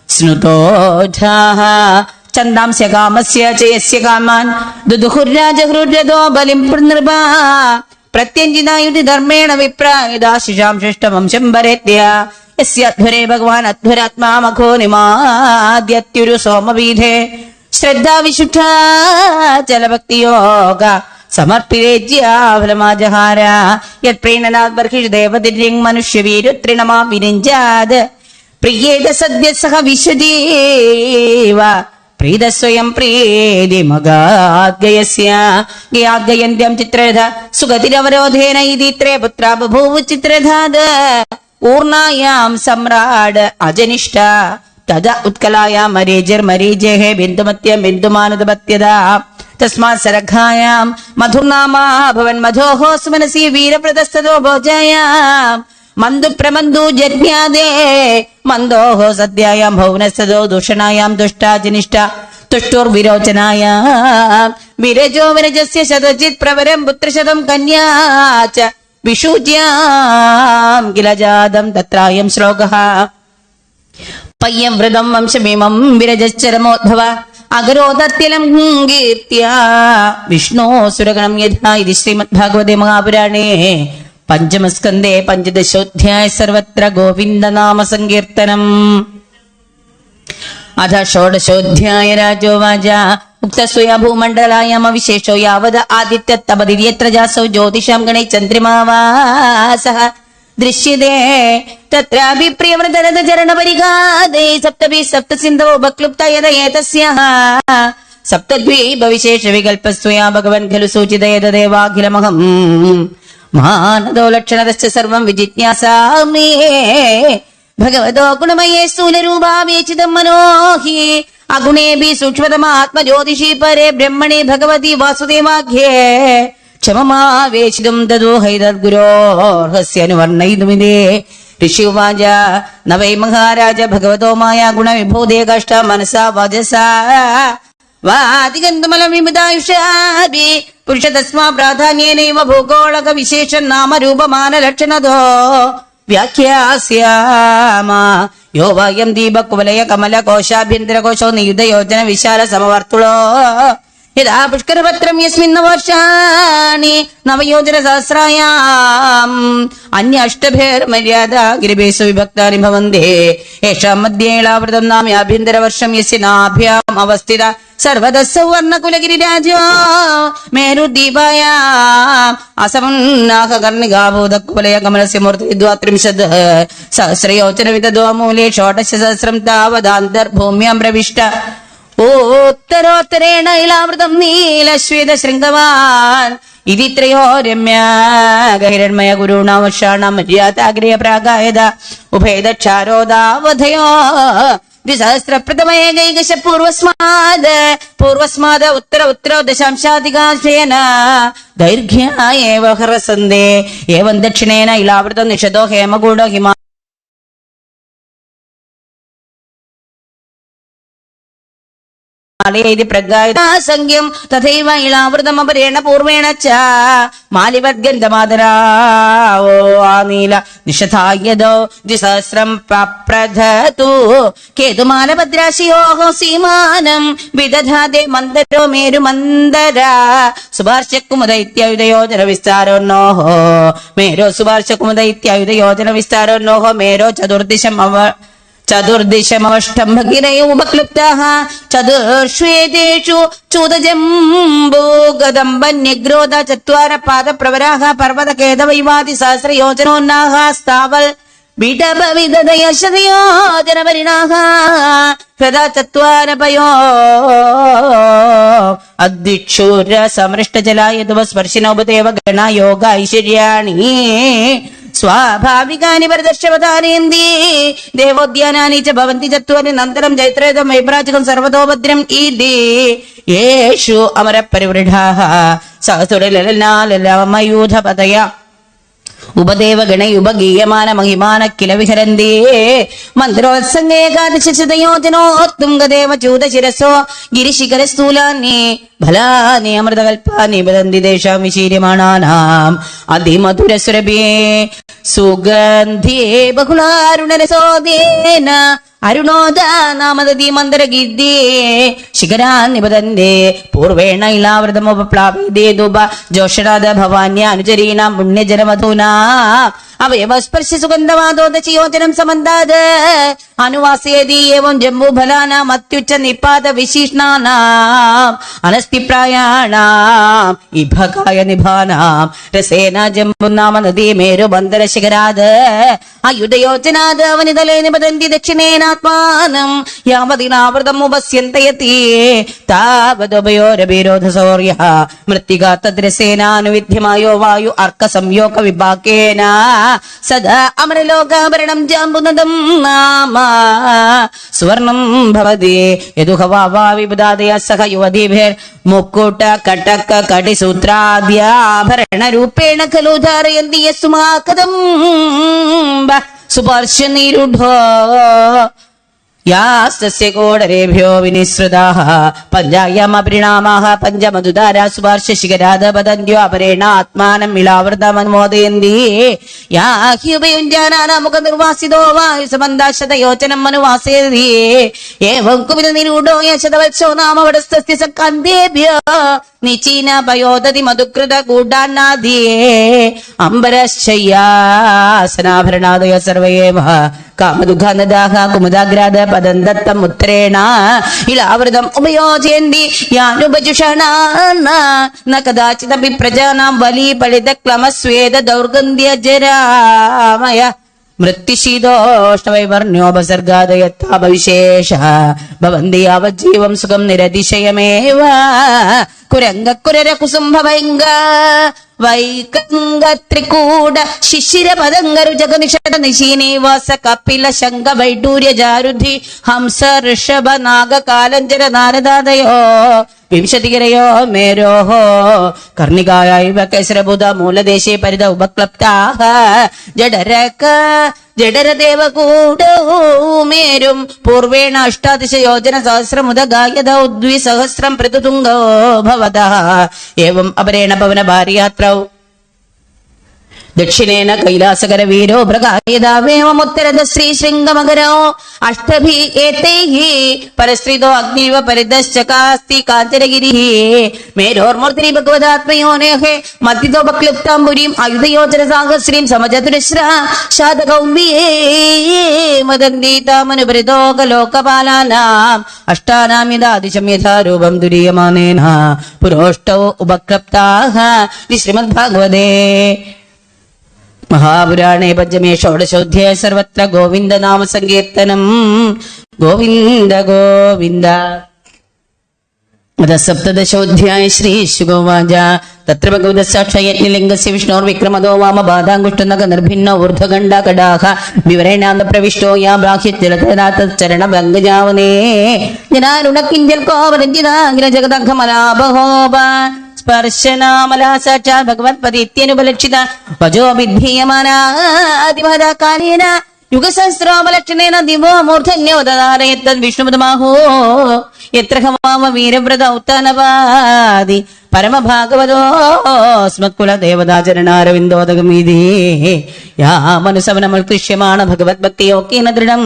സ്നുതോഢാഃ ചന്ദാംസ്യ കാമസ്യ ച യസ്യ കാമാൻ ദുദുഹുർരാജഹൃദോ ബലിം നൃപ പ്രത്യഞ്ജിതായുധി ധർമ്മേണ വിപ്രായുധാശിഷാം ശിഷ്ടവംശം വരേത്യ യസ്യധ്വരേ ഭഗവാൻ അധ്വരാത്മാ മഖോ നിമാദ്യത്യുരു സോമവീഥേ ശ്രദ്ധാ വിശുദ്ധ ജലഭക്തിയോഗ സമർപ്പിതേജ്യാഫലമാജഹാര യത് പ്രീണനാത് ബർഹിഷ് ദേവതിരിങ് മനുഷ്യവീരുത്രിണമാ വിരിഞ്ചാത് പ്രിയേത സദ്യ സഹ വിശദീവ പ്രീതസ്വയം പ്രീതിമഗാദ്ഗയസ്യ ഗയാദ്ഗയന്ത്യം ചിത്രരഥ സുഗതിരവരോധേന ഇതിത്രേ പുത്രാ ബഭൂവു ചിത്രരഥാത് ഊർണായാം സമ്രാട് അജനിഷ്ഠ തദ ഉത്കലായാം മരീചിർമരീചേഹേ ബിന്ദുമത്യം ബിന്ദുമാനദപത്യത തസ്മാത് സരഘായാം മധുർനാമാ ഭവൻ മധോഹോ സുമനസി വീരപ്രദസ്തോ ഭോജായാം മന്ദു പ്രമന്ദു ജജ്ഞാദേ മന്ദോഹോ സദ്യായാം ഭൗനസ്തോ ദൂഷണായാം ദുഷ്ടാജനിഷ്ഠ തുഷ്ടുർവിരോചനായാം വിരജോ വിരജസ്യ ശതജിത് പ്രവരം പുത്രശതം കന്യാച വിഷൂജ്യാം കില ജാതം തത്രായം ശ്ലോകഃ പയ്യവ്രതം വംശമീമം വിരജശ്ചരമോദ്ഭവ അഗരോദത്യലം കീർത്തിയ വിഷ്ണോ സുരഗണം യഥാ ഇതി ശ്രീമദ്ഭാഗവതേ മഹാപുരാണേ പഞ്ചമസ്കന്ധേ പഞ്ചദശോധ്യായ സർവത്ര ഗോവിന്ദനാമ സങ്കീർത്തനം. അഥ ഷോഡശോധ്യായ രാജോവാച മുക്തസ്വയ ഭൂമണ്ഡലായമവിശേഷോ യാവത് ആദിത്യത്തപതിര്യത്ര ജാസോ ജ്യോതിഷാം ഗണൈ ചന്ദ്രിമാവാസഃ ദൃശ്യതേ തത്രാപി പ്രിയവ്രതരഥ ചരണപരിഘാതേ സപ്തഭി സപ്തസിന്ധവോ ബക്ലുപ്ത യതയേതസ്യഃ സപ്തദ്വീപ വിശേഷ വികൽപസ്ത്വയാ ഭഗവൻ ഖലു സൂചിതയതദേവാഖിലമഹം മാനദോ ലക്ഷണതശ്ച സർവം വിജിജ്ഞാസാമി ഭഗവതോ ഗുണമയേ സ്ഥൂലരൂപാവേചിതം മനോഹി അഗുണേഭി സൂക്ഷ്മതമാത്മജ്യോതിഷി പരേ ബ്രഹ്മണി ഭഗവതി വാസുദേവാഖ്യേ ക്ഷമമാവേശിതും തദോ ഹൈതദ്ഗുരോർഹസ്യനുവർണയിതുമിതേ ഋഷിവാച നവൈ മഹാരാജ ഭഗവതോ മായ ഗുണവിഭൂതേ കഷ്ട മനസാ വജസാ വാദിഗന്ധമലം വിമുദായുഷാഭി പുരുഷ തസ്മാ പ്രാധാന്യേനൈവ ഭൂഗോളക വിശേഷം നാമരൂപമാന ലക്ഷണതോ വ്യാഖ്യാസ്യാമ യോ വയം ദീപകുവലയ കമല കോശാഭ്യന്തര കോശോ നിയുധയോജന വിശാല സമവർത്തുളോ യഥാ പുഷ്കരപത്രം യസ്മിന്ന വർഷാണി നവയോജന സഹസ്രായാം അന്യ അഷ്ടഭേർമര്യാദ ഗിരിഭേഷു വിഭക്താനി ഭവന്തി യേഷാം മധ്യേളാവൃതം നാമ്യാഭ്യന്തര വർഷം യസ്യ നാഭ്യാം അവസ്ഥിത സർവദ സൗവർണകുലഗിരിരാജോ മേരുദ്വീപായാം അസമുന്നാഹ കർണികാഭൂതകുലയ കമലസ്യ മൂർത്തിദ്വാത്രിംശത് സഹസ്രയോജന വിതദോ മൂലേ ഷോഡശ സഹസ്രം താവദാന്തർഭൂമ്യാം പ്രവിഷ്ട ഉത്തരോത്തരേണ ഇലാവൃതം നീലശ്വേത ശൃംഗവാൻ ഇതിത്രയോ രമ്യ ഗഹിരൺമയ ഗുരുണ വർഷാണ മര്യാദാഗ്രഹ പ്രാഗായത ഉഭയദക്ഷാരോദാവധയോ ദ്വിസഹസ്രപ്രഥമേകൈകശ പൂർവസ്മാദ് ഉത്തരോ ദശാംശാധികാശേന ദൈർഘ്യ ഏവ ഹ്രസന്തേ ഏവം ദക്ഷിണേന ഇലാവൃതം നിഷതോ ഹേമകൂടോ ഹിമാ മാലയേതി പ്രഗായസംഖ്യം തഥൈവ ഇളാവൃതമപരേണ പൂർവേണ ച മാലിവദ്ഗന്ധമാതരാ ഓ ആനീല നിഷധായതോ ദ്വിസഹസ്രം പ്രപ്രധതു കേതുമാലഭദ്രാശിയോഹോ സീമാനം വിദധാതെ മന്ദരോ മേരുമന്ദര സുഭാർശക്കുമുദ ഇത്യായുധയോജന വിസ്താരോന്നോഹോ മേരോ സുഭാർശക്കുമുദ ഇത്യായുധയോജന വിസ്താരോന്നോഹോ മേരോ ചതുർദിശമവഷ്ടംഭഗിരയോ ഉപക്ലുപ്താഃ ചതുർശ്വേതേഷു ചൂതജംബൂഗദംബന്യഗ്രോധ ചത്വാര പാദപ്രവരാഃ പർവതകേതവൈവാതി സഹസ്രയോജനോന്നാഃ സ്ഥാവൽ വിടഭവിദയശതയോജനപരിണാഃ ഹൃദ ചത്വാരപയോ അദ്വിക്ഷൂര സമൃഷ്ടജലായതുവ സ്പർശിനോപദേവ ഗണ യോഗ ഐശ്വര്യാണി സ്വാഭാവികാനി പരിദർശവതാരയന്തി ദേവോദ്യാനാനി ച ഭവന്തി ചത്വാരി നന്തരം ചൈത്രേതം വൈഭ്രാജകം സർവതോഭദ്രം ഈദി യേഷു അമരപരിവൃഢാഃ സഹസ്രലലനാലലമയൂഥപതയ ഉപദേവ ഗണയുപഗീയമാന മഹിമാന കില വിഹരന്തി മന്ത്രോത്സംഗേകാദശതയോജനോത്തുംഗദേവ ചൂതശിരസോ ഗിരിശിഖരസ്ഥൂലാനി ഫലാനി അമൃതകൽപ്പാനി വദന്തി ദേശാം വിശീര്യമാണാനാം അതിമധുരസുരഭ്യേ സുഗന്ധിയേ ബഹുളാരുണരസോദേന അരുണോദ നാമദീ മന്ദരഗീർദേ ശിഖരാൻ നിബദന്തേ പൂർവേണ ഇളാവൃതമുപപ്ലാവേദേതുപ ജോഷണാദ ഭവാന്യാനുചരീണാം പുണ്യജനമധൂനാ അവയവസ്പർശ സുഗന്ധവാദോദചയോജനം സമന്താത് അനുവാസയതി ഏവം ജംബുഫലാനാം അത്യുച്ച നിപാത വിശീഷ്ണാനാം അനസ്തിപ്രായാണാം ഇഭകായ നിഭാനാം രസേന ജംബുനാമ നദീ മേരുബന്ധര ശിഖരാത് അയുധയോജനാത് വനിതലേ നിബദന്തി ദക്ഷിണേനാത്മാനം യാവതിനാവൃതം ഉപസ്യന്തയതി താവതുഭയോരവിരോധസൗര്യ മൃത്തികാ തദ്രസേനാനുവിദ്യമായോ വായു അർക്ക സംയോഗ വിഭാഗേന സദാ അമരലോകാഭരണം ജാമ്പുനദം നാമ സുവർണം ഭവതി യദുഹവാവിബുദാദയ സഹ യുവതിഭിർ മുക്കുട്ട കടക കടിസൂത്രാദ്യാഭരണ രൂപേണ ഖലു ധാരയന്തി യസ്മാകദം സുപർശ നിരുഢോ യാസ്തസ്യ കോടരേഭ്യോ വിനിസൃതാഃ പഞ്ചായമപരിണാമാഃ പഞ്ചമധുധാരാ സുപാർശ്വ ശിഖരാദ പതന്ത്യോ അപരേണ ആത്മാനം ഇളാവൃതമനുമോദയന്തി യാ ഹ്യുപയുഞ്ജാനാമുഖ നിർവാസിതോ വായുസമന്താശതയോചനം അനുവാസയതി ഏവം കുപിത നിരൂഢോ യശതവത്സോ നാമ വടസ്തസ്യ സക്കാന്തേഭ്യോ നിചീന പയോദതി മധുകൃത ഗൂഢാന്നാദിയേ അംബരശ്ചയ്യാസനാഭരണാദയ സർവയേവ കാമദുഃഖനദാഹ കുമുദാഗ്രാദ പദം ദത്തം ഉത്തരേണ ഇളാവൃതം ഉപയോജയന്തി യാനുപജുഷണാന ന കദാചിദപി പ്രജാനാം വലി പളിത ക്ലമസ്വേദ ദൗർഗന്ധ്യ ജരാമയ മൃത്യുശീതോഷ്ണവൈവർണ്യോപസർഗാദയത്താപവിശേഷ ഭവന്തി യാവജ്ജീവം സുഖം നിരതിശയമേവ കുരംഗക്കുരര കുസുംഭവൈംഗ വൈകംഗത്രികൂട ശിശിര പദങ്കരു ജഗനിഷട നിശീനിവാസ കപില ശങ്ക വൈഡൂര്യ ജാരുധി ഹംസ ഋഷഭ നാഗ കാലഞ്ചര നാരദാദയോ വിംശതികരയോ മേരോഹോ കർണികായൈവ കേസരബുധ മൂലദേശേ പരിത ഉപക്ലപ്താഃ ജഡരദേവകൂടോ മേരും പൂർവേണ അഷ്ടാദശ യോജന സഹസ്രമുദ ഗായതൗ ദ്വിസഹസ്രം പ്രതിതുംഗോ ഭവതഃ ഏവം അപരേണ പവന ഭാര്യാത്രൗ ദക്ഷിണേന കൈലാസകര വീരോ ഭ്രഗായതാവേമുത്തരദ ശ്രീ ശൃംഗമകരോ അഷ്ടഭി ഏതൈഹി പരസ്ത്രീതോ അഗ്നിവ പരിദശ്ചകാസ്തി കാഞ്ചനഗിരിഃ മേരോർമൂർത്തിനി ഭഗവതാത്മയോനേഹേ മദ്ദിതോപക്ലുപ്താംബുരീം ആയുധയോജന സാഹസ്രീം സമചതുരശ്ര ശാതകൗമ്യേ മദന്തീതാമനുപരിതോകലോകപാലാനാം അഷ്ടാനാമിതാദിശം യഥാരൂപം ദുരീയമാനേന പുരോഷ്ടൗ ഉപക്ലപ്താഃ ശ്രീമദ്ഭാഗവതേ മഹാപുരാണേ പഞ്ചമേ ഷോഡശോധ്യായ സർവത്ര ഗോവിന്ദ നാമ സങ്കീർത്തനം ഗോവിന്ദ ഗോവിന്ദ സപ്തദശോധ്യായ ശ്രീ ശുഗോവാച തത്ര ഭഗവത സാക്ഷായജ്ഞലിംഗസ്യ വിഷ്ണോർവിക്രമദോ വാമ ബാധാങ്കുഷ്ടനക നിർഭിന്നോ ഊർധ്വഗണ്ഡ കടാഹ വിവരണാന്ത പ്രവിഷ്ടോ യാ ബ്രാഹ്യത്തിലതനാഥരണ ഭംഗജാവനേ ജനാരുണക്കിഞ്ചൽ കോപരഞ്ജിതാഗ്ര ജഗദഘമലാഭഹോപ സ്പർശനാമലാ സാക്ഷാത് ഭഗവത്പതി ഇത്യനുപലക്ഷിത വജോ വിദ്ധീയമാനാതിമഹദാകാലേന യുഗസഹസ്രോപലക്ഷണേന ദിവോ മൂർധന്യോദാരയത്തദ് വിഷ്ണുപദമാഹോ യത്ര ഹവാമ വീരവ്രത ഉത്തനവാദി പരമഭാഗവതോ സ്മത്കുല ദേവതാചരണാരവിന്ദോദകമീതി യാ മനുസവനമൽ കൃഷ്യമാണ് ഭഗവത് ഭക്തിയോക്കേന ദൃഢം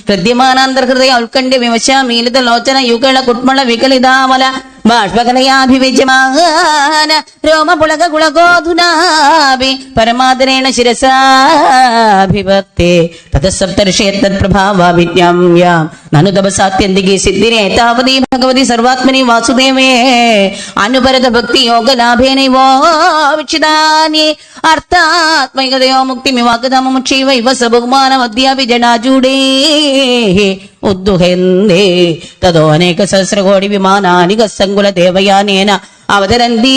ഹൃദ്യമാനാന്തർഹൃദയ ഉത്കണ്ഠ്യ വിമശാമീലിത ലോചന യുഗള കുട്മള വികലിതാമല ബാഷ്പകലയാഭിവിജ്യമാന രോമപുളക കുളഗോധുനാഭി പരമാദരേണ ശിരസാഭിഭക്തേ തതസപ്തർഷേത്തത് പ്രഭാവാഭിജ്ഞാം യാം നനു തപസാത്യന്തികേ സിദ്ധിരേ താവതീ ഭഗവതി സർവാത്മനി വാസുദേവേ അനുപരത ഭക്തി യോഗ ലാഭേനൈവോ വിക്ഷിതാനി അർത്ഥാത്മൈകതയോ മുക്തിമിവാഗതമുക്ഷൈവ ഇവ സബഹുമാനമദ്യാപി ജനാജൂടേ ഉദ്ദുഹെന്തേ തതോ അനേക സഹസ്രകോടി വിമാനാനി ഗസ്സങ്കുല ദേവയാനേന അവതരന്തി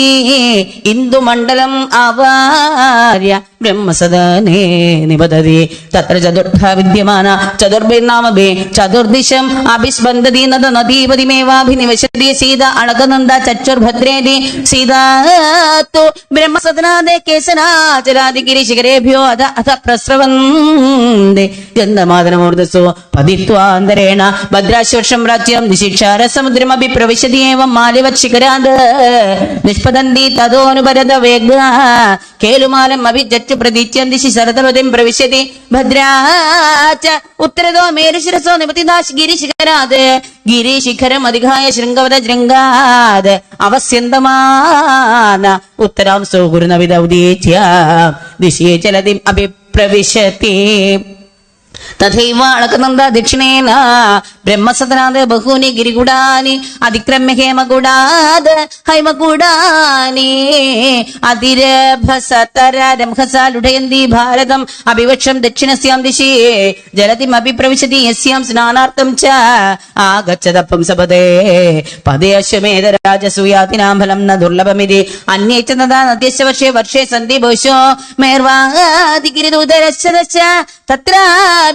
ഇന്ദുമണ്ഡലം ആവാര്യ ബ്രഹ്മസദനേ നിബദതി തത്ര ചതുർത്ഥ വിദ്യമാന ചതുർഭിർനാമഭേ ചതുർദിശം അഭിസ്പന്ദതി നദ നദീപതിമേവാഭിനിവശതി സീത അളകനന്ദ ചച്ചുർഭദ്രേതി സീതാത്തു ബ്രഹ്മസദനാദേ കേസനാചരാദിഗിരി ശിഖരേഭ്യോ അധ അധ പ്രസ്രവന്തി ഗന്ധമാദനമൂർധസോ പതിത്വാന്തരേണ ഭദ്രാശ്വർഷം രാജ്യം നിശിക്ഷാരസമുദ്രമഭി പ്രവിശതി ഏവം മാലിവത് ശിഖരാത് നിഷ്പതന്തി തതോനുപരത വേഗ കേലുമാലം അഭിജച്ചു പ്രതീച്യന്തിശി ശരതപതിം പ്രവിശതി ഭദ്രാച ഉത്തരതോ മേരുശിരസോ നിപതിദാശ് ഗിരിശിഖരാത് ഗിരിശിഖരം അധികായ ശൃംഗവത ജൃംഗാത് അവസ്യന്തമാന ഉത്തരാംസോ ഗുരുനവിദൗദീച്യ ദിശേ ചലതിം അഭിപ്രവിശതി തഥൈവ അളകനന്ദ ദക്ഷിണേന ബ്രഹ്മസദനാത് ബഹൂനി ഗിരികുടാനി അതിക്രമ്യ ഹേമകുടാത് ഹൈമകുടാനി അതിരഭസതരംഹസാലുടയന്തി ഭാരതം അഭിവക്ഷം ദക്ഷിണസ്യാം ദിശി ജലതിം അഭിപ്രവിശതി യസ്യാം സ്നാനാർത്ഥം ച ആഗച്ഛതപ്പം സപദേ പദേ അശ്വമേധ രാജസൂയാതിനാം ഫലം ന ദുർലഭമിതി അന്യേച്ച നദാ നദ്യശ്ച വർഷേ വർഷേ സന്ധി ഭോഷോ മേർവാദിഗിരിദൂതരശ്ച തത്ര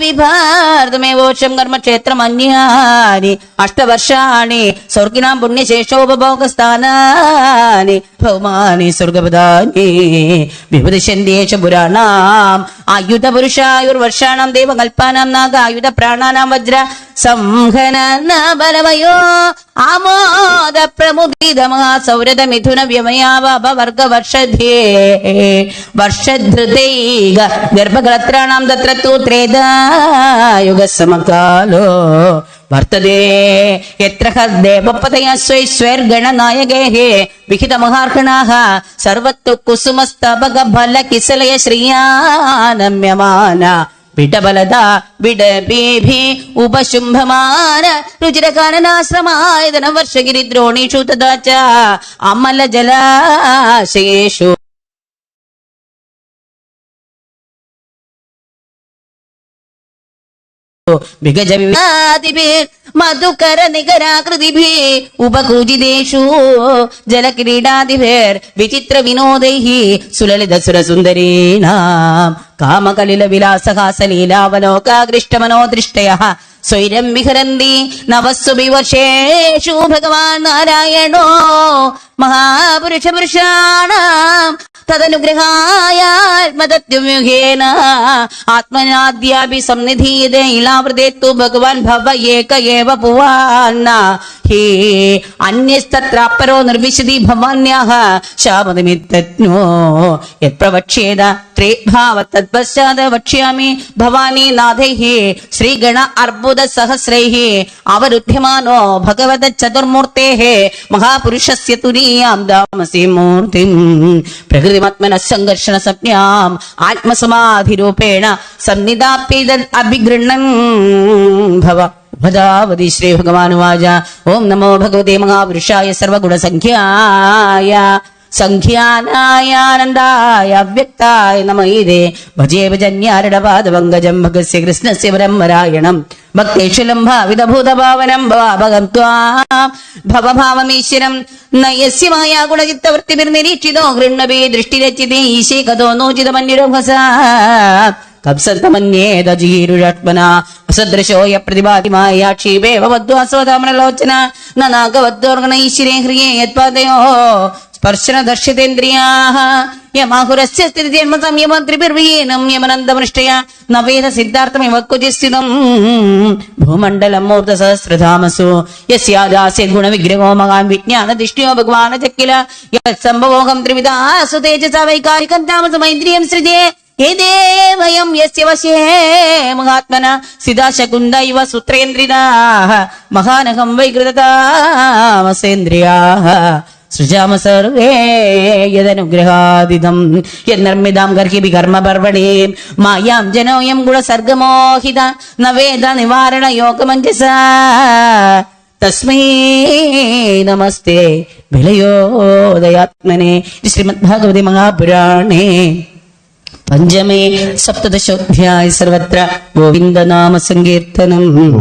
വിഭാർദ്ദമേവോഷം കർമ്മക്ഷേത്രമന്യാനി അഷ്ടവർഷാണി സ്വർഗിനാം പുണ്യശേഷോപഭോഗസ്ഥാനാനി ഭൗമാനി സ്വർഗപദാനി വിഭദിശന്യേഷ പുരാണാം ആയുധപുരുഷായുർവർഷാണാം ദേവകൽപ്പാനാം നാഗ ആയുധ പ്രാണാനാം വജ്ര സംഹനന ബലവയോ ആമോദ പ്രമുദിതമഹാ സൗരത മിഥുന വ്യമയാവവർഗ വർഷധ്യേ വർഷധൃതൈക ഗർഭകളത്രാണാം തത്ര തു ത്രേതായുഗസമകാലോ വർത്തതേ യത്ര ദേവപതയ സ്വൈസ്വർഗണനായകേഃ വിഹിതമഹാർഹണാഃ സർവത്തു കുസുമസ്തബക ഫല കിസലയ ശ്രിയാനമ്യമാന വിടബലത വിടബീഭി ഉപശുംഭമാന രുചിരകാനനാശ്രമായതന വർഷഗിരി ദ്രോണീഷു തഥാ ച അമല ജലാശയേഷു മധുകര നികരാകൃതിഭി ഉപകൂജിതേഷു ജലക്രീഡാദിഭിർ വിചിത്ര വിനോദൈഃ സുലളിത സുരസുന്ദരീണാം കാമകലില വിലാസഹാസലീലാവലോകാകൃഷ്ടമനോ ദൃഷ്ടയഃ സ്വൈരം വിഹരന്തി നവസ്സുഭി വർഷേഷു ഭഗവാൻ നാരായണോ മഹാപുരുഷ പുരുഷാണാം തദനുഗ്രഹായാത്മതത്വമുഖേന ആത്മനാദ്യാഭി സംനിധീയതേ ഇലാവൃതേത്തു ഭഗവാൻ ഭവ ഏക ഏവ പുവാന്ന ഹേ അന്യസ്തത്രാപരോ നിർവിശതി ഭവാന്യാഹ ശാപനിമിത്തജ്ഞോ യത്പ്രവക്ഷ്യേത ത്രേഭാവ തത്പശ്ചാത് വക്ഷ്യാമി ഭവാനി നാഥൈഃ ശ്രീഗണ അർബുദ സഹസ്രൈഃ അവരുദ്ധ്യമാനോ ഭഗവത ചതുർമൂർത്തേഃ മഹാപുരുഷസ്യ തുരീയാം ദാമസി മൂർത്തിം പ്രകൃതിമാത്മന സംഘർഷണ സംജ്ഞാം ആത്മസമാധിരൂപേണ സന്നിധാപ്യത അഭിഗൃഹ്ണൻ ഭവ ഉപദാവതി ശ്രീ ഭഗവാനുവാച ഓം നമോ ഭഗവതേ മഹാപുരുഷായ സർവഗുണസംഖ്യായ സംഖ്യാനായാനന്ദായ അവ്യക്തായ നമൈതേ ഭജേ ഭജന്യാരടപാദപങ്കജം ഭഗസ്യ കൃഷ്ണസ്യ ബ്രഹ്മരായണം ഭക്തേഷുലം ഭാവിതഭൂതഭാവനം ഭവാഭകം ത്വാം ഭവഭാവമീശ്വരം നയസ്യമായ ഗുണചിത്തവൃത്തിഭിർനിരീക്ഷിതോ ഗൃഹ്ണഭേ ദൃഷ്ടിരച്ചിതേ ഈശേ കഥോ നോചിതമന്യുരഭസ കപ്സത്തമന്യേതജീരുരാത്മന അസദൃശോയ പ്രതിപാദിമായ ക്ഷീപേവ വദ്വാസ്വതാമനലോചന നാഗവദ്വർഗണ ഈശ്വരേ ഹ്രിയേ യത്പാദയോ സ്പർശന ദർശിതേന്ദ്രിയാഃ യമാഹുരസ്യ സ്ഥിതിജന്മ സംയമത്രിഭിർവീനം യമനന്തമൃഷ്ടയ നവേദ സിദ്ധാർത്ഥമിവ ക്വചിസ്ഥിതം ഭൂമണ്ഡലം മൂർത്ത സഹസ്രധാമസു യസ്യാദാസ്യ ഗുണവിഗ്രഹോ മഹാൻ വിജ്ഞാനദിഷ്ട്യോ ഭഗവാനചക്കില യത്സംഭവോഹം ത്രിവിധാസു തേജസാ വൈകാരികം താമസമൈന്ദ്രിയം സൃജേ ഏതേവയം യസ്യ വശേ മഹാത്മന സിദാശകുന്ദൈവ സൂത്രേന്ദ്രിണാഃ മഹാനഹം വൈകൃതതാമസേന്ദ്രിയാഃ സൃജാമ സർവേ യദനുഗ്രഹാദിദം യന്നർമ്മിതാം ഗർഹിഭി കർമ്മപർവണേ മായാം ജനോയം ഗുണസർഗമോഹിത നവേദ നിവാരണ യോഗമഞ്ജസ തസ്മൈ നമസ്തേ വിലയോദയാത്മനെ. ശ്രീമദ് ഭാഗവതി മഹാപുരാണേ പഞ്ചമേ സപ്തദശോധ്യായ സർവത്ര ഗോവിന്ദനാമ സങ്കീർത്തനം.